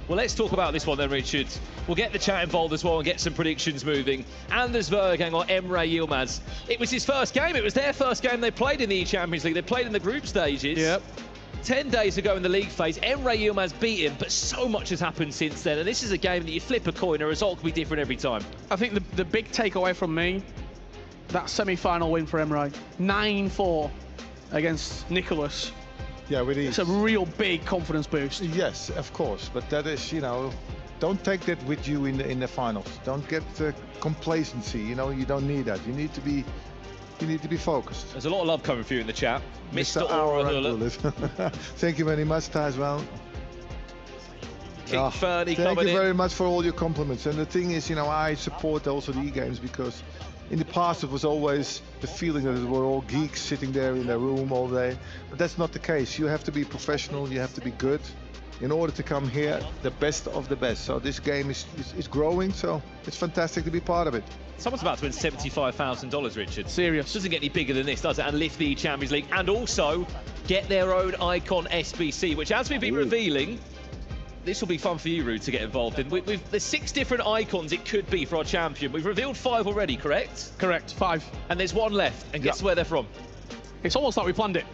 Well, let's talk about this one then, Richard. We'll get the chat involved as well and get some predictions moving. Anders Vergang or Emre Yilmaz. It was his first game. It was their first game they played in the eChampions League. They played in the group stages. Yep. 10 days ago in the league phase, Emre Yilmaz beat him, but so much has happened since then. And this is a game that you flip a coin, a result can be different every time. I think the big takeaway from me, that semi-final win for Emre, 9-4 against Nicholas. Yeah, with ease. It's a real big confidence boost. Yes, of course, but that is, you know, don't take that with you in the finals. Don't get complacency. You know, you don't need that. You need to be focused. There's a lot of love coming for you in the chat, Mr. Aura. Thank you very much, Thijs. King Fernie thank you very much for all your compliments. And the thing is, you know, I support also the e-games because in the past it was always the feeling that we were all geeks sitting there in their room all day. But that's not the case. You have to be professional, you have to be good in order to come here the best of the best. So this game is growing, so it's fantastic to be part of it. Someone's about to win $75,000, Richard. Serious. Doesn't get any bigger than this, does it? And lift the Champions League and also get their own icon SBC, which as we've been revealing, this will be fun for you, Ruud, to get involved in. There's 6 different icons it could be for our champion. We've revealed 5 already, correct? Correct, 5. And there's 1 left. And guess where they're from? It's almost like we planned it.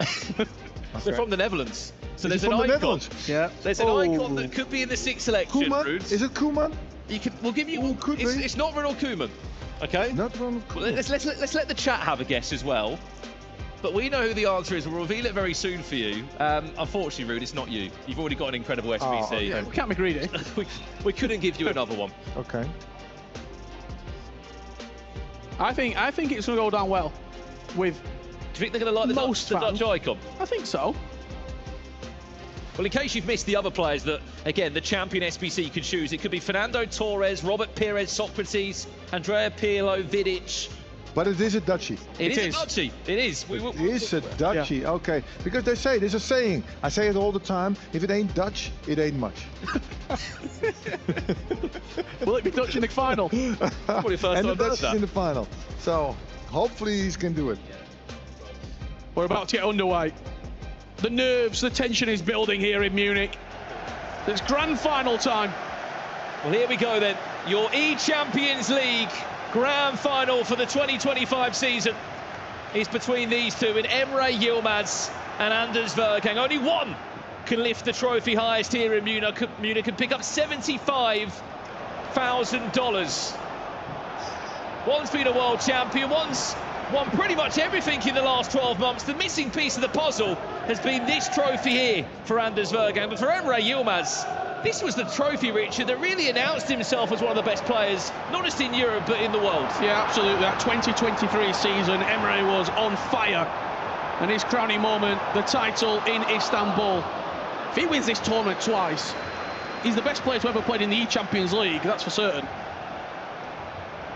They're from the Netherlands. So Is there's he an from the icon. Netherlands? Yeah. There's an icon that could be in the 6 selection. Koeman? Is it Koeman? We'll give you. It's not Ronald Koeman. Okay. Not Ronald Koeman. Let's let the chat have a guess as well. But we know who the answer is. We'll reveal it very soon for you. Unfortunately, Rude, it's not you. You've already got an incredible SBC. Oh, okay. Yeah, we can't be greedy. we couldn't give you another one. Okay. I think it's going to go down well with. Do you think they're going to like the Dutch icon? I think so. Well, in case you've missed the other players that, again, the champion SBC could choose, it could be Fernando Torres, Robert Pires, Socrates, Andrea Pirlo, Vidic. But it is a Dutchie. It is a Dutchie. It is. It is a Dutchie, yeah. Okay. Because they say, there's a saying, I say it all the time, if it ain't Dutch, it ain't much. Will it be Dutch in the final? Probably first and time the Dutch that. in the final. So, hopefully he can do it. We're about to get underway. The nerves, the tension is building here in Munich. It's grand final time. Well, here we go then. Your eChampions League grand final for the 2025 season is between these two, in Emre Yilmaz and Anders Vergang. Only one can lift the trophy highest here in Munich and pick up $75,000. One's been a world champion, one's won pretty much everything in the last 12 months. The missing piece of the puzzle has been this trophy here for Anders Vergang. But for Emre Yilmaz, this was the trophy, Richard, that really announced himself as one of the best players, not just in Europe, but in the world. Yeah, absolutely. That 2023 season, Emre was on fire. And his crowning moment, the title in Istanbul. If he wins this tournament twice, he's the best player to ever played in the eChampions League, that's for certain.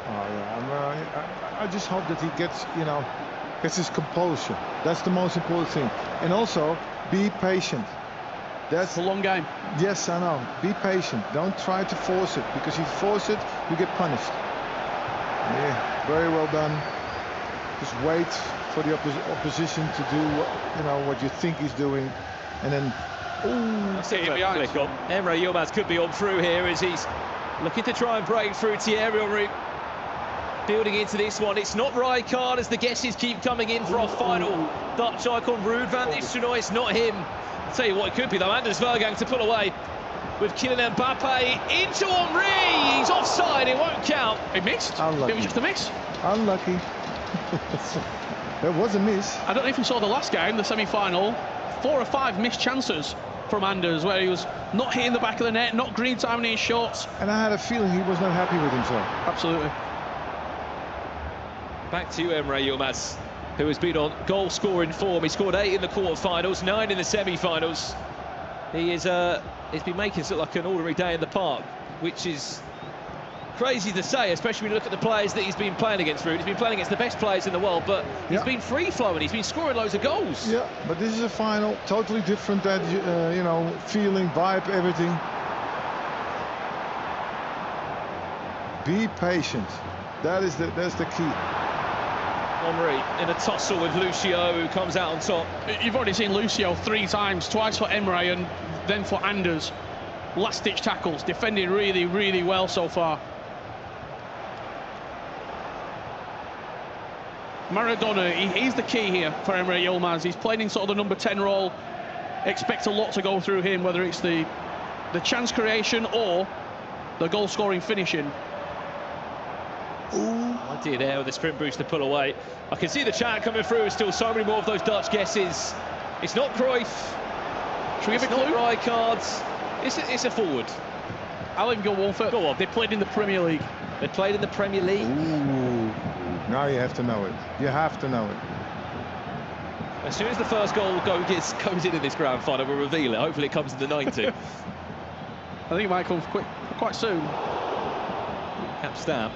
Oh yeah, I just hope that he gets, gets his composure. That's the most important thing. And also, be patient. That's a long game. Yes, I know. Be patient. Don't try to force it, because if you force it, you get punished. Yeah, very well done. Just wait for the opposition to do, what you think he's doing, and then. Emre Yilmaz could be on through here as he's looking to try and break through Thierry Henry. Building into this one, it's not Rijkaard as the guesses keep coming in for our final Dutch icon, Ruud van Nistelrooy. It's not him. I'll tell you what it could be though, Anders Vergang to pull away with Kylian Mbappe into Henry. He's offside, it won't count. He missed. Unlucky. It was just a miss. Unlucky. There was a miss. I don't know if you saw the last game, the semi-final. 4 or 5 missed chances from Anders, where he was not hitting the back of the net, not green timing his shots. And I had a feeling he was not happy with himself. Absolutely. Back to you, Emre Yilmaz, who has been on goal-scoring form. He scored 8 in the quarter-finals, 9 in the semi-finals. He's been making it look like an ordinary day in the park, which is crazy to say, especially when you look at the players that he's been playing against, Ruud. He's been playing against the best players in the world, but he's been free-flowing. He's been scoring loads of goals. Yeah, but this is a final, totally different, feeling, vibe, everything. Be patient. That's the key. Henry in a tussle with Lucio, who comes out on top. You've already seen Lucio 3 times, twice for Emre and then for Anders. Last-ditch tackles, defending really, really well so far. Maradona, he's the key here for Emre Yilmaz. He's playing in sort of the number 10 role. Expect a lot to go through him, whether it's the chance creation or the goal-scoring finishing. Idea there with the sprint boost to pull away. I can see the chat coming through. Still so many more of those Dutch guesses. It's not Cruyff. Should we give a clue? It's not Rijkaard. It's a forward. I'll even go one further. Go on. They played in the Premier League. They played in the Premier League. Ooh. Now you have to know it. You have to know it. As soon as the first goal goes in this grand final, we'll reveal it. Hopefully it comes in the 90. I think it might come quite soon. Cap stamp.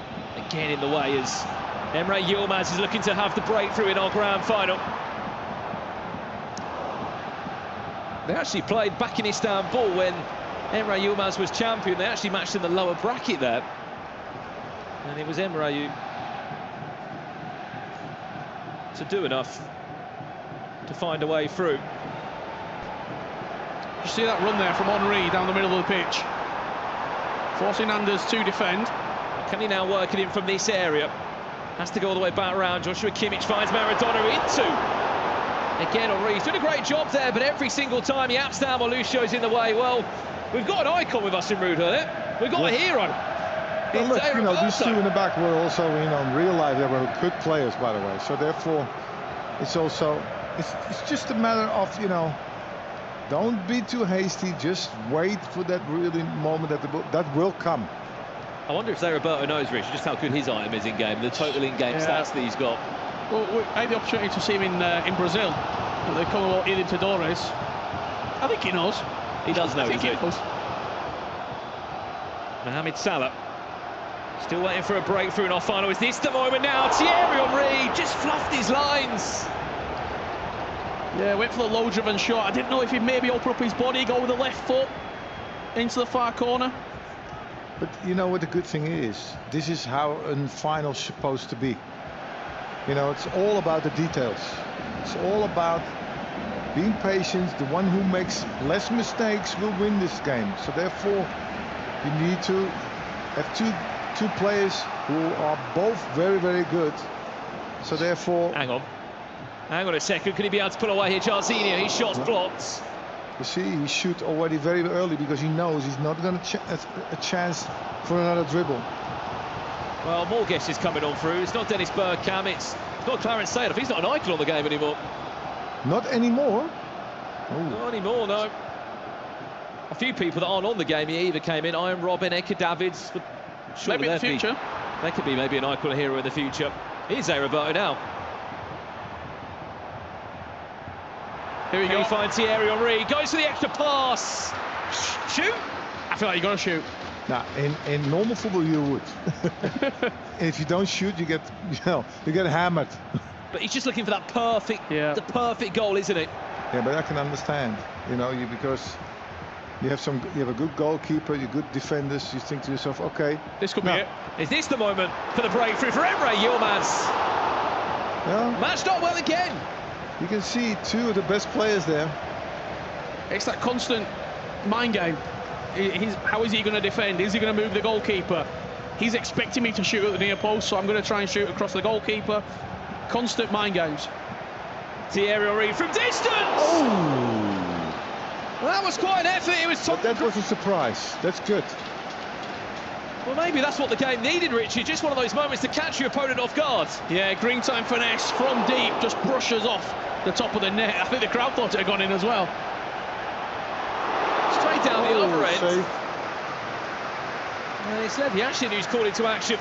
Again in the way as Emre Yilmaz is looking to have the breakthrough in our grand final. They actually played back in Istanbul when Emre Yilmaz was champion. They actually matched in the lower bracket there. And it was Emre who to do enough to find a way through. You see that run there from Henry down the middle of the pitch, forcing Anders to defend. Can he now work it in from this area? Has to go all the way back around. Joshua Kimmich finds Maradona into Again, Henri's doing a great job there, but every single time he apps down while Lucio's in the way. Well, we've got an icon with us in Ruud here. We've got a hero. Well, look, you know, these two in the back were also, you know, in real life, they were good players, by the way. So therefore, it's also, it's just a matter of, you know, don't be too hasty. Just wait for that really moment that will come. I wonder if Roberto knows, Rich, just how good his item is in game, the total in-game stats that he's got. Well, we had the opportunity to see him in Brazil at the Commonwealth Libertadores. I think he knows. He does know, I think he knows. Mohamed Salah still waiting for a breakthrough in our final. Is this the moment now? Thierry Henry just fluffed his lines. Yeah, went for the low-driven shot. I didn't know if he'd maybe open up his body, go with the left foot into the far corner. But you know what the good thing is? This is how a final's supposed to be. You know, it's all about the details. It's all about being patient. The one who makes less mistakes will win this game. So therefore, you need to have two players who are both very, very good. So therefore... Hang on a second. Could he be able to pull away here? Jarzinho, his shot's blocked. You see, he shoots already very early because he knows he's not going to a chance for another dribble. Well, more guesses coming on through. It's not Dennis Bergkamp, it's not Clarence Seedorf. He's not an icon on the game anymore. Not anymore? Oh. Not anymore, no. A few people that aren't on the game here either came in. Iron Robin, Eka Davids. Maybe in the future. They could be maybe an icon hero in the future. Here's Roberto now. Here we go. He finds Thierry Henry, goes for the extra pass. Shoot? I feel like you got to shoot. Now, in normal football, you would. If you don't shoot, you get hammered. But he's just looking for that the perfect goal, isn't it? Yeah, but I can understand, you know, because you have a good goalkeeper, you good defenders. You think to yourself, okay, this could be it. Is this the moment for the breakthrough for Emre Yilmaz? Yeah. Matched not well again. You can see two of the best players there. It's that constant mind game. How is he going to defend? Is he going to move the goalkeeper? He's expecting me to shoot at the near post, so I'm going to try and shoot across the goalkeeper. Constant mind games. Thierry Henry from distance! Oh! Well, that was quite an effort. It was but that was a surprise. That's good. Well, maybe that's what the game needed, Richie. Just one of those moments to catch your opponent off guard. Yeah, green time finesse from deep, just brushes off the top of the net. I think the crowd thought it had gone in as well. Straight down the other end. Safe. And it's Levi Yashin who's called into action.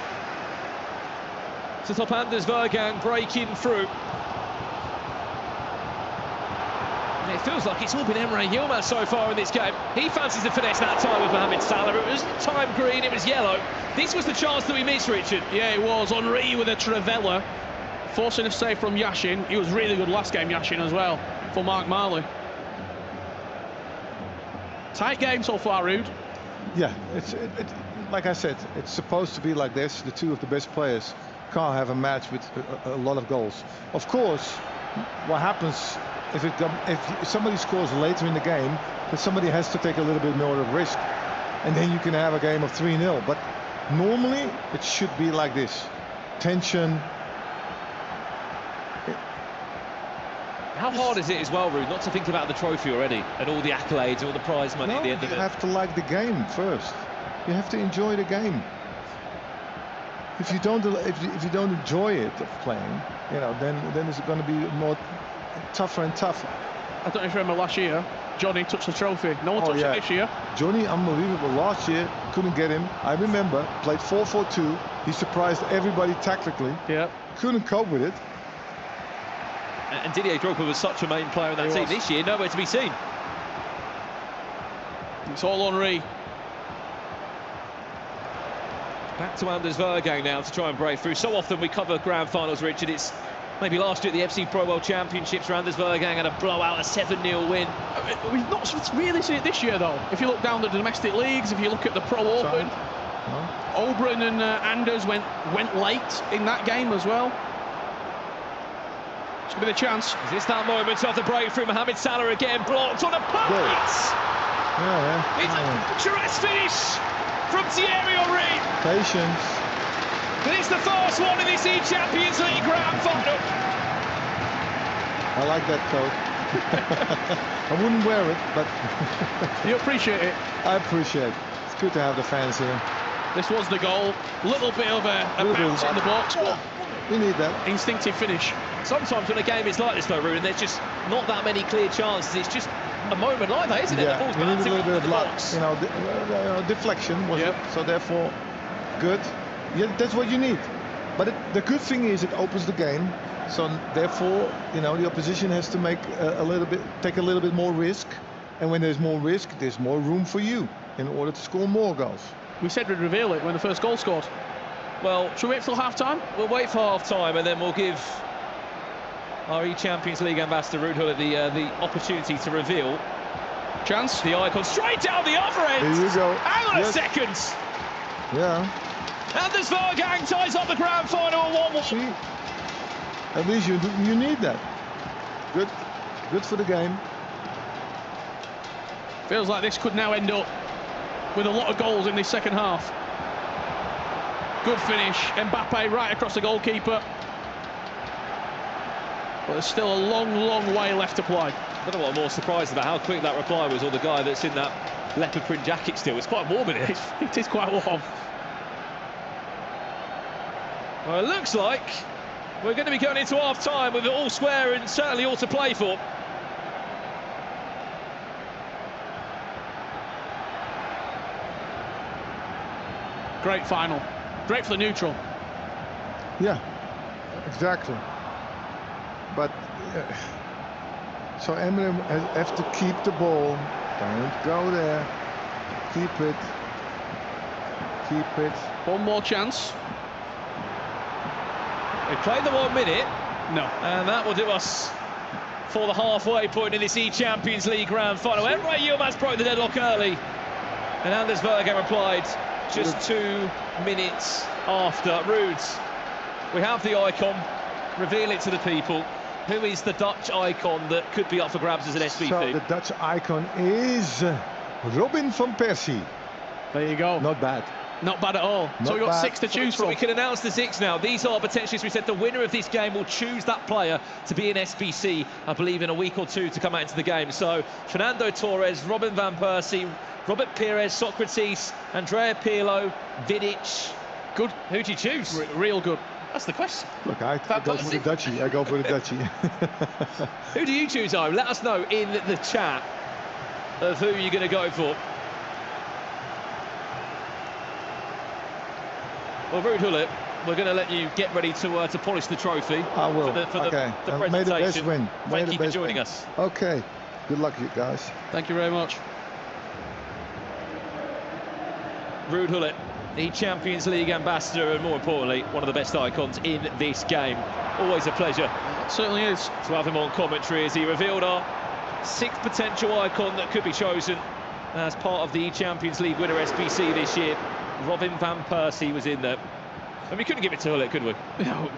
To top Anders Vergang breaking through. And it feels like it's all been Emre Yilmaz so far in this game. He fancies the finesse that time with Mohamed Salah. It was time green, it was yellow. This was the chance that we missed, Richard. Yeah, it was. Henry with a Trivela, forcing a save from Yashin. He was really good last game, Yashin, as well, for Mark Marley. Tight game so far, Ruud. Yeah, it's like I said, it's supposed to be like this. The two of the best players can't have a match with a lot of goals. Of course, what happens if somebody scores later in the game, then somebody has to take a little bit more of risk, and then you can have a game of 3-0. But normally it should be like this: tension. How hard is it as well, Ruud, not to think about the trophy already and all the accolades, all the prize money at the end of it? You have to like the game first. You have to enjoy the game. If you don't enjoy it playing, you know, then it's going to be more tougher and tougher. I don't know if you remember last year, Johnny touched the trophy. No one touched it this year. Johnny, unbelievable. Last year, couldn't get him. I remember, played 4-4-2. He surprised everybody tactically. Yeah. Couldn't cope with it. And Didier Drogba was such a main player in that team this year, nowhere to be seen. It's all Henry. Back to Anders Vergang now to try and break through. So often we cover grand finals, Richard. It's maybe last year at the FC Pro World Championships where Anders Vergang had a blowout, a 7-0 win. We've not really seen it this year, though. If you look down the domestic leagues, if you look at the Pro Open, Oberon and Anders went late in that game as well. It's going to be the chance. Is this that moment of the breakthrough? Mohamed Salah again blocked on a pocket. It's a picturesque finish from Thierry Henry. Patience. But it's the first one in this eChampions League grand final. I like that coat. I wouldn't wear it, but you appreciate it. I appreciate it. It's good to have the fans here. This was the goal. Little bit of a bounce in the box, but we need that instinctive finish. Sometimes when a game is like this, though, Ruben, there's just not that many clear chances. It's just a moment like that, isn't it? Yeah, The ball's you need a little bit of luck. box. You know, deflection was it, so therefore, good. Yeah, that's what you need. But the good thing is it opens the game. So therefore, you know, the opposition has to make take a little bit more risk. And when there's more risk, there's more room for you in order to score more goals. We said we'd reveal it when the first goal scored. Well, should we wait till half-time? We'll wait for half-time, and then we'll give our eChampions League ambassador Ruud Gullit the opportunity to reveal. Chance. The icon straight down the other end. There you go. Hang on a second. Yeah. Anders Vargang ties up the grand final at 1-1. See, at least you need that. Good for the game. Feels like this could now end up with a lot of goals in this second half. Good finish. Mbappe right across the goalkeeper. But there's still a long, long way left to play. I don't know what I'm more surprised about, how quick that reply was, or the guy that's in that leopard print jacket still. It's quite warm in here. It is quite warm. Well, it looks like we're going to be going into half-time with it all square and certainly all to play for. Great final. Great for the neutral. Yeah, exactly. But so Emre has to keep the ball. Don't go there. Keep it. Keep it. One more chance. We played the 1 minute. No. And that will do us for the halfway point in this eChampions League grand final. Emre Yilmaz broke the deadlock early. And Anders Vargang replied just 2 minutes after. Ruud, we have the icon. Reveal it to the people. Who is the Dutch icon that could be up for grabs as an SBP? So the Dutch icon is Robin van Persie. There you go. Not bad. Not bad at all. So we've got 6 to choose from. So we can announce the 6 now. These are potentially, as we said, the winner of this game will choose that player to be an SBC, I believe, in a week or 2 to come out into the game. So Fernando Torres, Robin van Persie, Robert Pires, Socrates, Andrea Pirlo, Vidic. Good. Who do you choose? Real good. That's the question. Look, I go for the Dutchie. I go for the Dutchie. Who do you choose, Owen? Let us know in the chat of who you're going to go for. Well, Ruud Gullit, we're going to let you get ready to polish the trophy. I will. For the presentation. May the best win. Thank you for joining us. Okay. Good luck, you guys. Thank you very much. Ruud Gullit, the Champions League ambassador, and more importantly, one of the best icons in this game. Always a pleasure. It certainly is. To have him on commentary as he revealed our 6th potential icon that could be chosen as part of the Champions League winner SBC this year. Robin van Persie was in there. And we couldn't give it to Gullit, could we? No.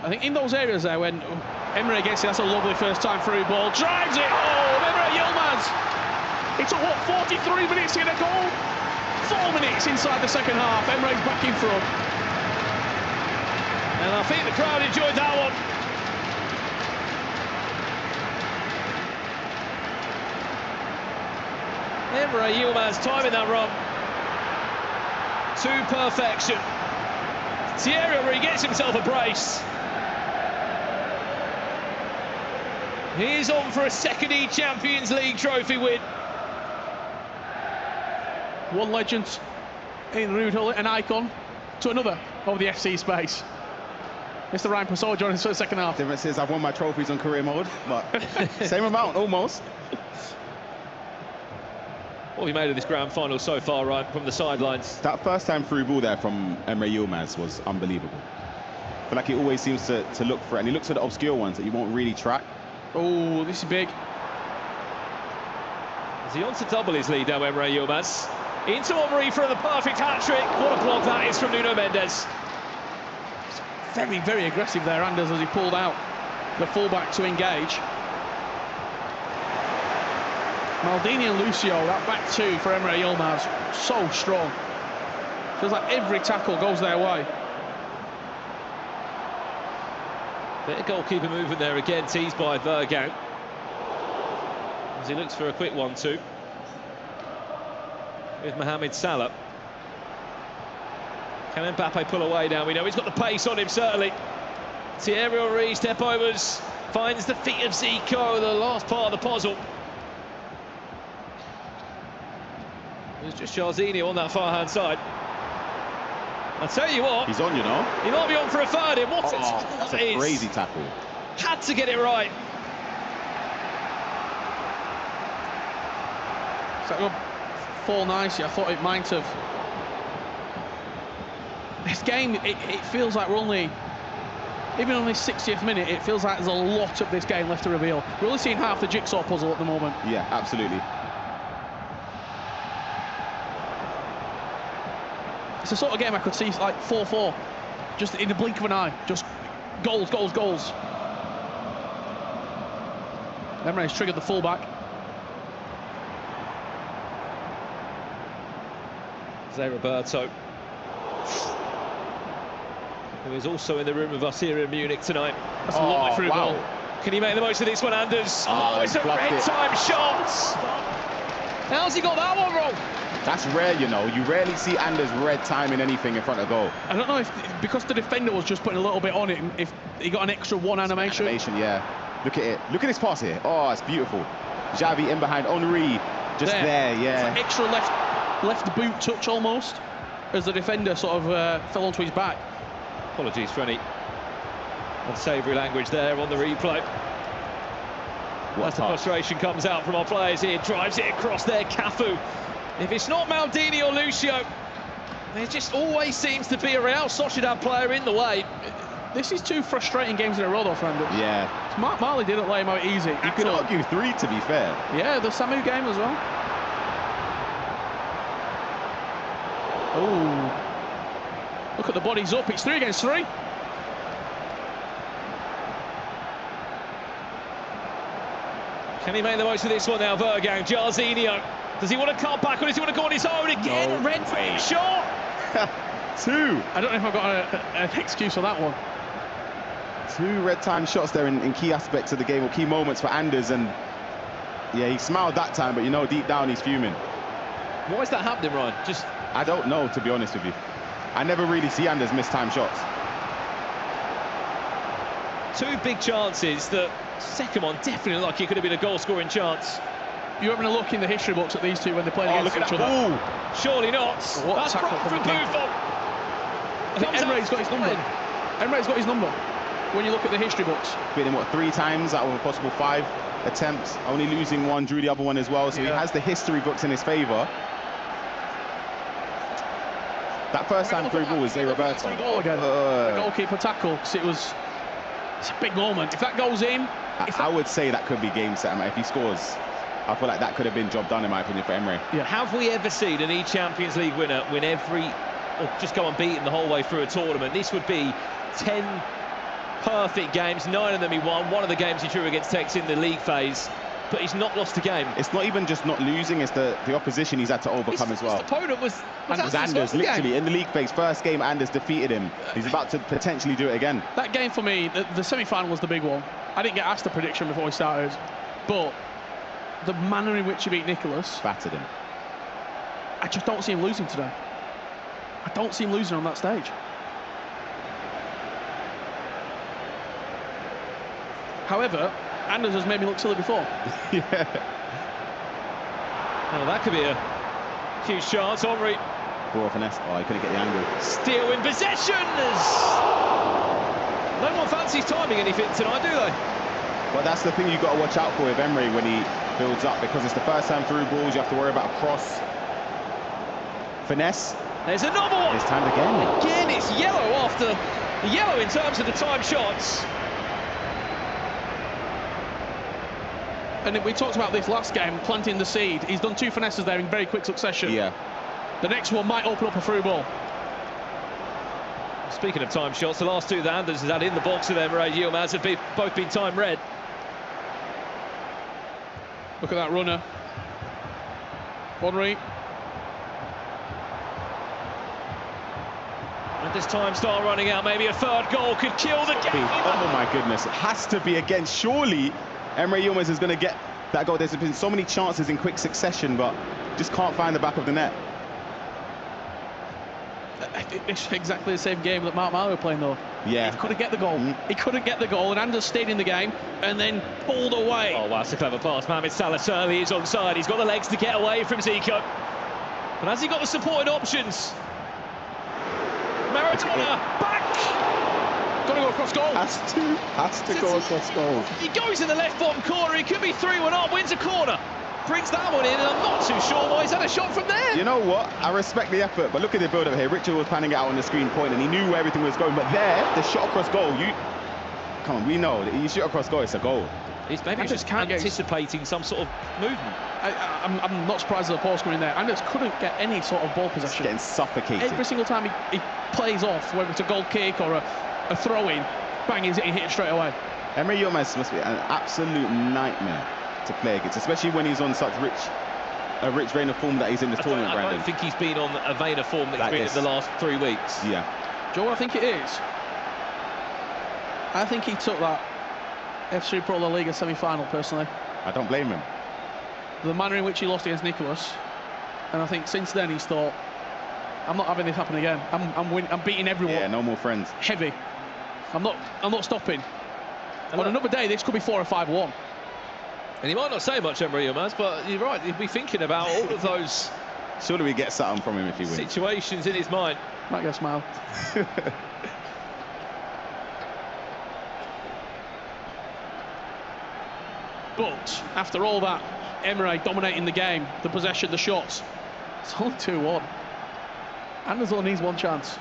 I think in those areas there, when Emre gets it, that's a lovely first time through ball. Drives it home, Emre Yilmaz. It took, what, 43 minutes to get a goal? 4 minutes inside the second half. Emre's back in front. And I think the crowd enjoyed that one. Emre Yilmaz timing that run to perfection. Thierry Henry gets himself a brace. He is on for a second eChampions League trophy win. One legend in Ruud Gullit, an icon, to another of the FC space. Mr. Ryan Pessoa joining us for the second half. Difference is I've won my trophies on career mode, but same amount, almost. What have you made of this grand final so far, Ryan, from the sidelines? That first time through ball there from Emre Yilmaz was unbelievable. I feel like he always seems to look for it, and he looks for the obscure ones that you won't really track. Oh, this is big. Is he on to double his lead now, Emre Yilmaz? Into Henry for the perfect hat-trick. What a block that is from Nuno Mendes. Very, very aggressive there, Anders, as he pulled out the fullback to engage. Maldini and Lucio, that back 2 for Emre Yilmaz, so strong. Feels like every tackle goes their way. Bit of goalkeeper movement there again, teased by Vergang. As he looks for a quick 1-2. With Mohamed Salah. Can Mbappe pull away now? We know he's got the pace on him, certainly. Thierry Henry, step overs, finds the feet of Zico, the last part of the puzzle. There's just Jarzinho on that far-hand side. I tell you what, he's on, you know. He might be on for a third in. What that's a crazy tackle. Had to get it right. So that fall nicely. I thought it might have. This game, it feels like we're only, even on this 60th minute, it feels like there's a lot of this game left to reveal. We're only seeing half the jigsaw puzzle at the moment. Yeah, absolutely. It's the sort of game I could see like 4-4, just in the blink of an eye, just goals, goals, goals. Emre's triggered the fullback. Zé Roberto, who is also in the room with us here in Munich tonight. That's a lovely through goal. Can he make the most of this one, Anders? It's a red time shot! How's he got that one wrong? That's rare, you know. You rarely see Anders red timing anything in front of goal. I don't know if, because the defender was just putting a little bit on it, if he got an extra one animation. Yeah. Look at it. Look at this pass here. Oh, it's beautiful. Xavi in behind Henry. Just there, yeah. It's like extra left boot touch almost, as the defender sort of fell onto his back. Apologies for any unsavoury language there on the replay. As the frustration comes out from our players here, drives it across there, Cafu. If it's not Maldini or Lucio, there just always seems to be a Real Sociedad player in the way. This is 2 frustrating games in a row, though, Fernando. Yeah. Mark Marley didn't lay him out easy. You could argue 3, to be fair. Yeah, the Samu game as well. Oh, look at the bodies up. It's 3 against 3. Can he make the most of this one now, Vergang? Jarzinho. Does he want to cut back or does he want to go on his own again? No. Red shot. 2. I don't know if I've got an excuse for that one. 2 red time shots there in key aspects of the game, or key moments for Anders, and yeah, he smiled that time, but you know deep down he's fuming. Why is that happening, Ryan? I don't know, to be honest with you. I never really see Anders miss time shots. 2 big chances. The second one definitely like it could have been a goal-scoring chance. You're having a look in the history books at these 2 when they played against each other. Ooh, surely not. That's right from Buffon. I think Emre's got his number. Emre's got his number when you look at the history books. Beat him, 3 times out of a possible 5 attempts, only losing 1, drew the other one as well, so he has the history books in his favour. That first time through ball was Zé Roberto. The goalkeeper tackle, because it's a big moment. If that goes in... I would say that could be game set. If he scores, I feel like that could have been job done, in my opinion, for Emre. Yeah. Have we ever seen an eChampions League winner win or just go unbeaten the whole way through a tournament? This would be 10 perfect games, 9 of them he won. 1 of the games he drew against Tex in the league phase, but he's not lost a game. It's not even just not losing, it's the opposition he's had to overcome as well. His opponent was Anders, literally, in the league phase, first game, Anders defeated him. He's about to potentially do it again. That game for me, the semi-final was the big one. I didn't get asked a prediction before we started, but the manner in which he beat Nicholas... Battered him. I just don't see him losing today. I don't see him losing on that stage. However, Anders has made me look silly before. Yeah. Well, that could be a huge chance. Henry. Poor finesse. Oh, he couldn't get the angle. Still in possession. No one fancies timing anything tonight, do they? Well, that's the thing you've got to watch out for with Emre when he builds up, because it's the first time through balls, you have to worry about a cross. Finesse. There's another one. It's timed again. Again, it's yellow after yellow in terms of the time shots. And we talked about this last game, planting the seed. He's done 2 finesses there in very quick succession. Yeah. The next one might open up a through ball. Speaking of time shots, the last 2 that Anders has had in the box with Emre Yilmaz have both been time red. Look at that runner. Henry. And this time start running out, maybe a third goal could kill the game. Oh my goodness, it has to be again. Surely Emre Yilmaz is going to get that goal. There's been so many chances in quick succession, but just can't find the back of the net. It's exactly the same game that Mark Marlowe were playing, though. Yeah. He couldn't get the goal. He couldn't get the goal, and Anders stayed in the game and then pulled away. Oh, wow, that's a clever pass. Mohamed Salah certainly is onside. He's got the legs to get away from Zico. But has he got the supporting options? Maradona, back! Got to go across goal. Has to go across goal. He goes in the left bottom corner. He could be 3-1 up, wins a corner. Brings that one in, and I'm not too sure why he's had a shot from there. You know what? I respect the effort, but look at the build-up here. Richard was panning it out on the screen point, and he knew where everything was going. But there, the shot across goal, come on, we know that you shoot across goal, it's a goal. Maybe he's just anticipating some sort of movement. I'm not surprised at the post coming in there. Anders couldn't get any sort of ball possession. Getting suffocated. Every single time he plays off, whether it's a goal kick or a throw-in, bang, he hit it straight away. Emre Yilmaz must be an absolute nightmare to play against, especially when he's on such a rich vein of form that he's in this tournament, Brandon. I don't think he's been on a vein of form that's been in the last 3 weeks. Yeah. Do you know what I think it is? I think he took that FC Pro La Liga semi-final, personally. I don't blame him. The manner in which he lost against Nicholas, and I think since then he's thought, I'm not having this happen again. I'm beating everyone. Yeah, no more friends. Heavy. I'm not stopping. On another day, this could be 4 or 5-1. And he might not say much, Emre Yilmaz, but you're right, he'll be thinking about all of those. Surely we get something from him if he wins. Situations in his mind. Might get a smile. But after all that, Emre dominating the game, the possession, the shots, it's only 2-1. Anders only needs one chance.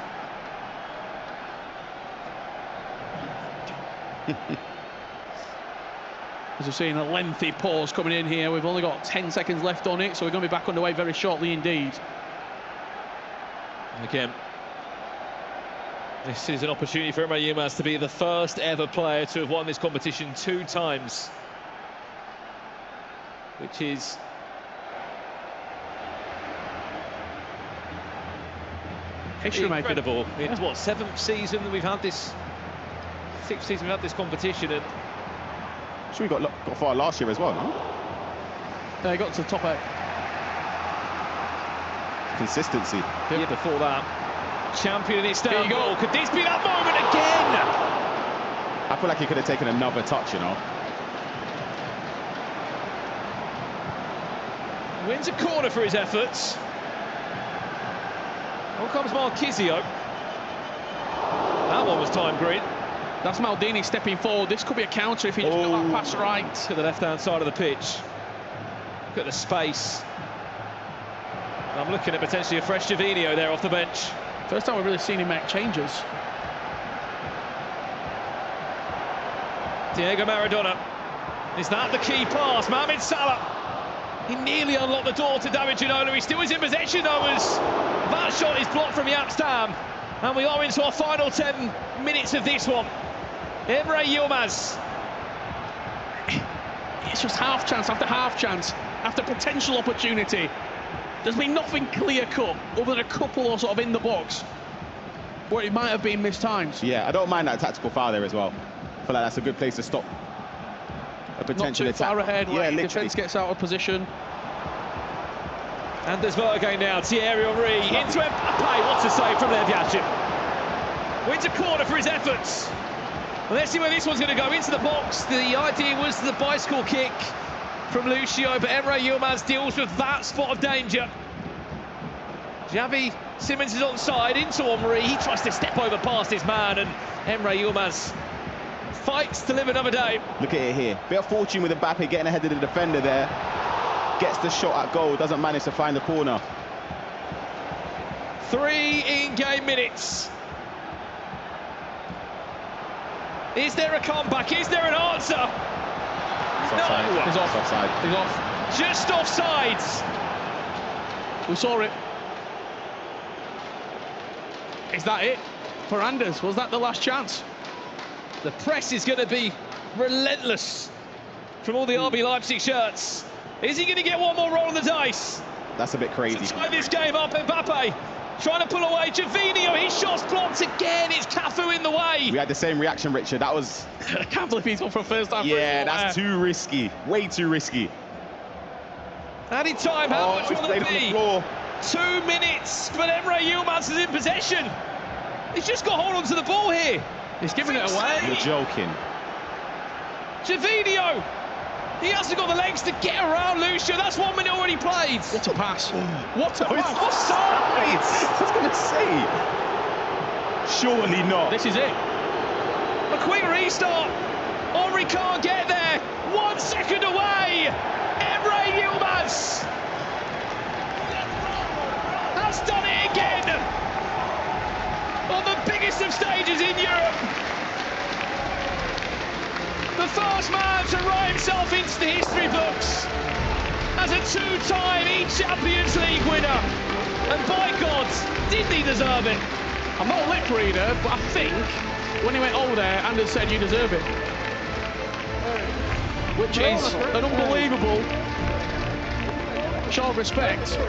As we're seeing a lengthy pause coming in here, we've only got 10 seconds left on it, so we're going to be back underway very shortly indeed. And again, this is an opportunity for Emre Yilmaz to be the first ever player to have won this competition 2 times, which is incredible. It's what, 7th season that we've had this, 6th season we've had this competition, and sure, we got far last year as well, no? They got to the top 8. Consistency. The year before that, champion in Istanbul. Could this be that moment again? I feel like he could have taken another touch, you know. Wins a corner for his efforts. On comes Marquisio. That one was time green. That's Maldini stepping forward. This could be a counter if he just got that pass right. Look at the left-hand side of the pitch. Look at the space. I'm looking at potentially a fresh Gervinho there off the bench. First time we've really seen him make changes. Diego Maradona. Is that the key pass? Mohamed Salah. He nearly unlocked the door to David Ginola. He still is in possession, though, as that shot is blocked from Jaap Stam. And we are into our final 10 minutes of this one. Emre Yilmaz. It's just half chance after potential opportunity. There's been nothing clear-cut other than a couple or sort of in the box where it might have been missed times. Yeah, I don't mind that tactical foul there as well. I feel like that's a good place to stop a potential attack. Not too far ahead where the defence gets out of position. Anders Berge now, Thierry Henry into Mbappe. What a save from Lev Yashin. Wins a corner for his efforts. Well, let's see where this one's going to go into the box. The idea was the bicycle kick from Lucio, but Emre Yilmaz deals with that spot of danger. Xavi Simons is onside into Henry. He tries to step over past his man, and Emre Yilmaz fights to live another day. Look at it here. Bit of fortune with Mbappe getting ahead of the defender there. Gets the shot at goal, doesn't manage to find the corner. 3 in-game minutes. Is there a comeback? Is there an answer? No! He's off. Offside. He's off. Just offsides. We saw it. Is that it for Anders? Was that the last chance? The press is going to be relentless from all the RB Leipzig shirts. Is he going to get one more roll of the dice? That's a bit crazy. To tie this game up, Mbappe Trying to pull away, Javinho, his shot's blocked again, it's Cafu in the way. We had the same reaction, Richard. That was... I can't believe he's gone for a first time. Yeah, that's too risky. Way too risky. Added time, how much will it be? 2 minutes, but Emre Yilmaz is in possession. He's just got hold on to the ball here. He's giving it away. You're joking. Javinho, he hasn't got the legs to get around Lucio. That's 1 minute already played. What a pass. What a pass. Offside. I was going to say. Surely not. This is it. A quick restart. Henry can't get there. 1 second away. Emre Yilmaz has done it again. On the biggest of stages in Europe. The first man to write himself into the history books as a 2-time eChampions League winner. And by God, didn't he deserve it? I'm not a lip reader, but I think when he went over there, Anders said you deserve it. Which is an unbelievable show of respect.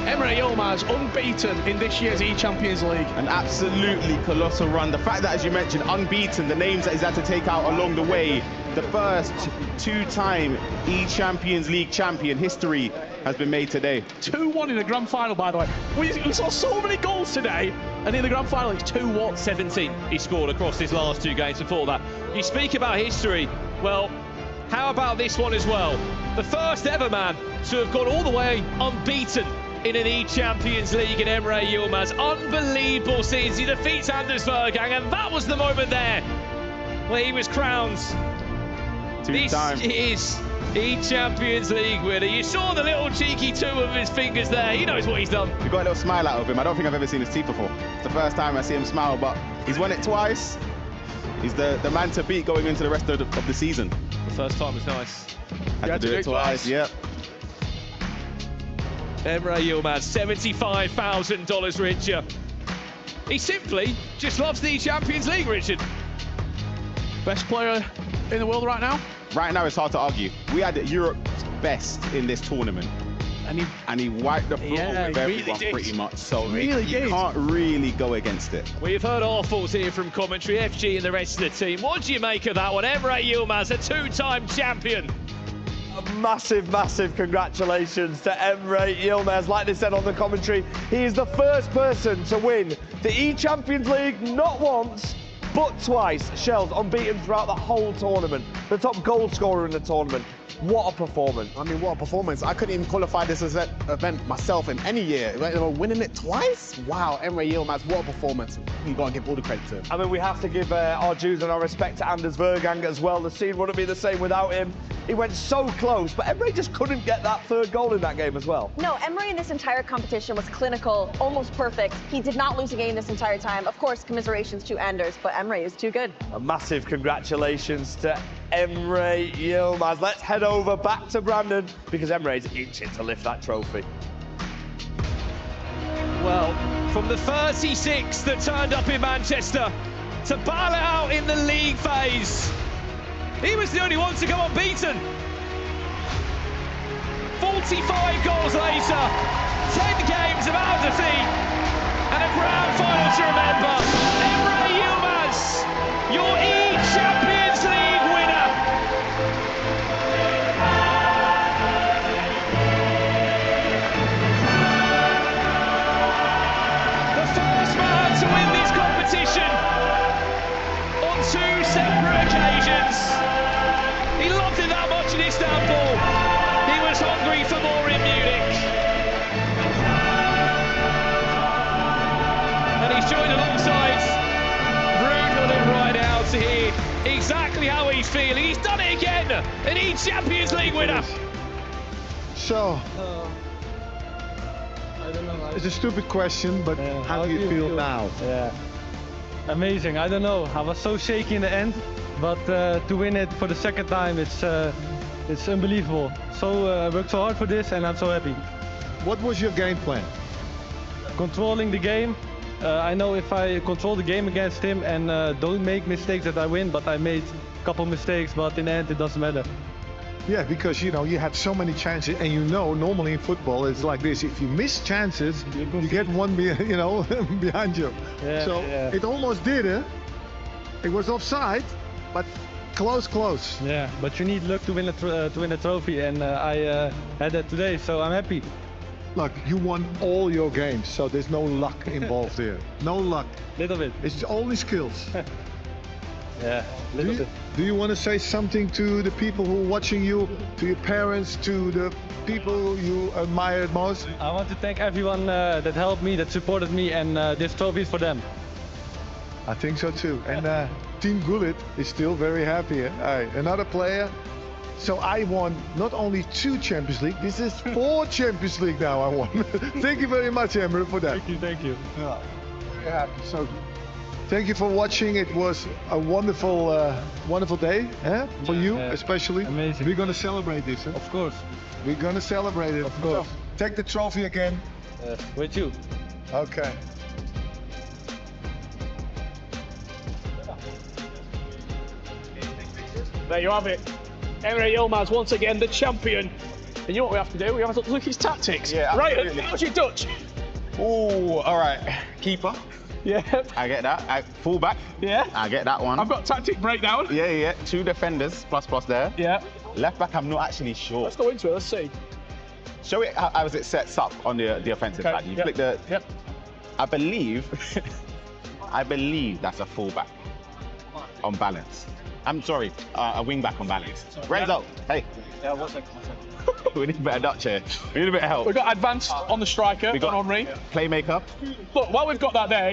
Emre Yilmaz unbeaten in this year's eChampions League. An absolutely colossal run. The fact that, as you mentioned, unbeaten, the names that he's had to take out along the way, the first 2-time eChampions League champion history has been made today. 2-1 in the grand final, by the way. We saw so many goals today, and in the grand final it's 2-1. 17 he scored across his last 2 games before that. You speak about history, well, how about this one as well? The first ever man to have gone all the way unbeaten in an eChampions League in Emre Yilmaz. Unbelievable scenes. He defeats Anders Vergang, and that was the moment there where he was crowned. This is eChampions League winner. You saw the little cheeky two of his fingers there. He knows what he's done. We got a little smile out of him. I don't think I've ever seen his teeth before. It's the first time I see him smile, but he's won it twice. He's the man to beat going into the rest of the season. The first time was nice. Had to do it twice, yep. Emre Yilmaz, $75,000 richer. He simply just loves the Champions League, Richard. Best player in the world right now? Right now, it's hard to argue. We had Europe's best in this tournament. And he wiped the floor with everyone pretty much. So you can't really go against it. We've heard awfuls here from commentary, FG and the rest of the team. What do you make of that one? Emre Yilmaz, a 2-time champion. A massive, massive congratulations to Emre Yilmaz. Like they said on the commentary, he is the first person to win the eChampions League not once, but twice. Shells unbeaten throughout the whole tournament. The top goal scorer in the tournament. What a performance. I mean, what a performance. I couldn't even qualify this as an event myself in any year. Winning it twice? Wow, Emre Yilmaz, what a performance. You've got to give all the credit to him. I mean, we have to give our dues and our respect to Anders Vergang as well. The scene wouldn't be the same without him. He went so close, but Emre just couldn't get that third goal in that game as well. No, Emre in this entire competition was clinical, almost perfect. He did not lose a game this entire time. Of course, commiserations to Anders, but Emre is too good. A massive congratulations to Emre Yilmaz. Let's head over back to Brandon because Emre is itching to lift that trophy. Well, from the 36 that turned up in Manchester to battle it out in the league phase, he was the only one to go unbeaten. 45 goals later, 10 games without defeat, and a grand final to remember. Emre Yilmaz, your eChampions League winner. The first man to win this competition on 2 separate occasions. He loved it that much in Istanbul. He was hungry for more in Munich. And he's joined alongside Bruno and right out to hear exactly how he's feeling. He's done it again, an eChampions League winner. So, I don't know. it's a stupid question, but how do you feel now? Yeah, amazing. I don't know. I was so shaky in the end, but to win it for the second time, it's unbelievable. So I worked so hard for this, and I'm so happy. What was your game plan? Controlling the game. I know if I control the game against him and don't make mistakes that I win, but I made a couple mistakes, but in the end it doesn't matter. Yeah, because you know you had so many chances, and you know normally in football it's like this: if you miss chances, you get one, behind you. Yeah, so yeah. it almost did, eh? It was offside, but close. Yeah, but you need luck to win a trophy, and I had that today, so I'm happy. Look, you won all your games, so there's no luck involved here. No luck. Little bit. It's only skills. Yeah, little bit. Do you want to say something to the people who are watching you, to your parents, to the people you admire most? I want to thank everyone that helped me, that supported me, and this trophy is for them. I think so too. And Team Gullit is still very happy. Another player. So I won not only 2 Champions League, this is 4 Champions League now I won. Thank you very much, Emre, for that. Thank you. Yeah, very happy. So thank you for watching. It was a wonderful day, for you especially. Amazing. We're gonna celebrate this. Of course. We're gonna celebrate it. Of course. So, take the trophy again. With you. Okay. There you have it. Emre Yilmaz once again the champion. And you know what we have to do? We have to look at his tactics. Yeah, right, absolutely. how's your Dutch? Ooh, all right. Keeper. Yeah. I get that. Fullback. Yeah. I get that one. I've got tactic breakdown. Yeah. 2 defenders, plus there. Yeah. Left back, I'm not actually sure. Let's go into it, let's see. Show it how it sets up on the offensive side. You flick the... Yep. I believe that's a fullback on balance. I'm sorry, a wing back on balance. Renzo, hey. Yeah, one second. We need a bit of Dutch here. We need a bit of help. We've got advanced on the striker, We got on Henry. Playmaker. Look, while we've got that there,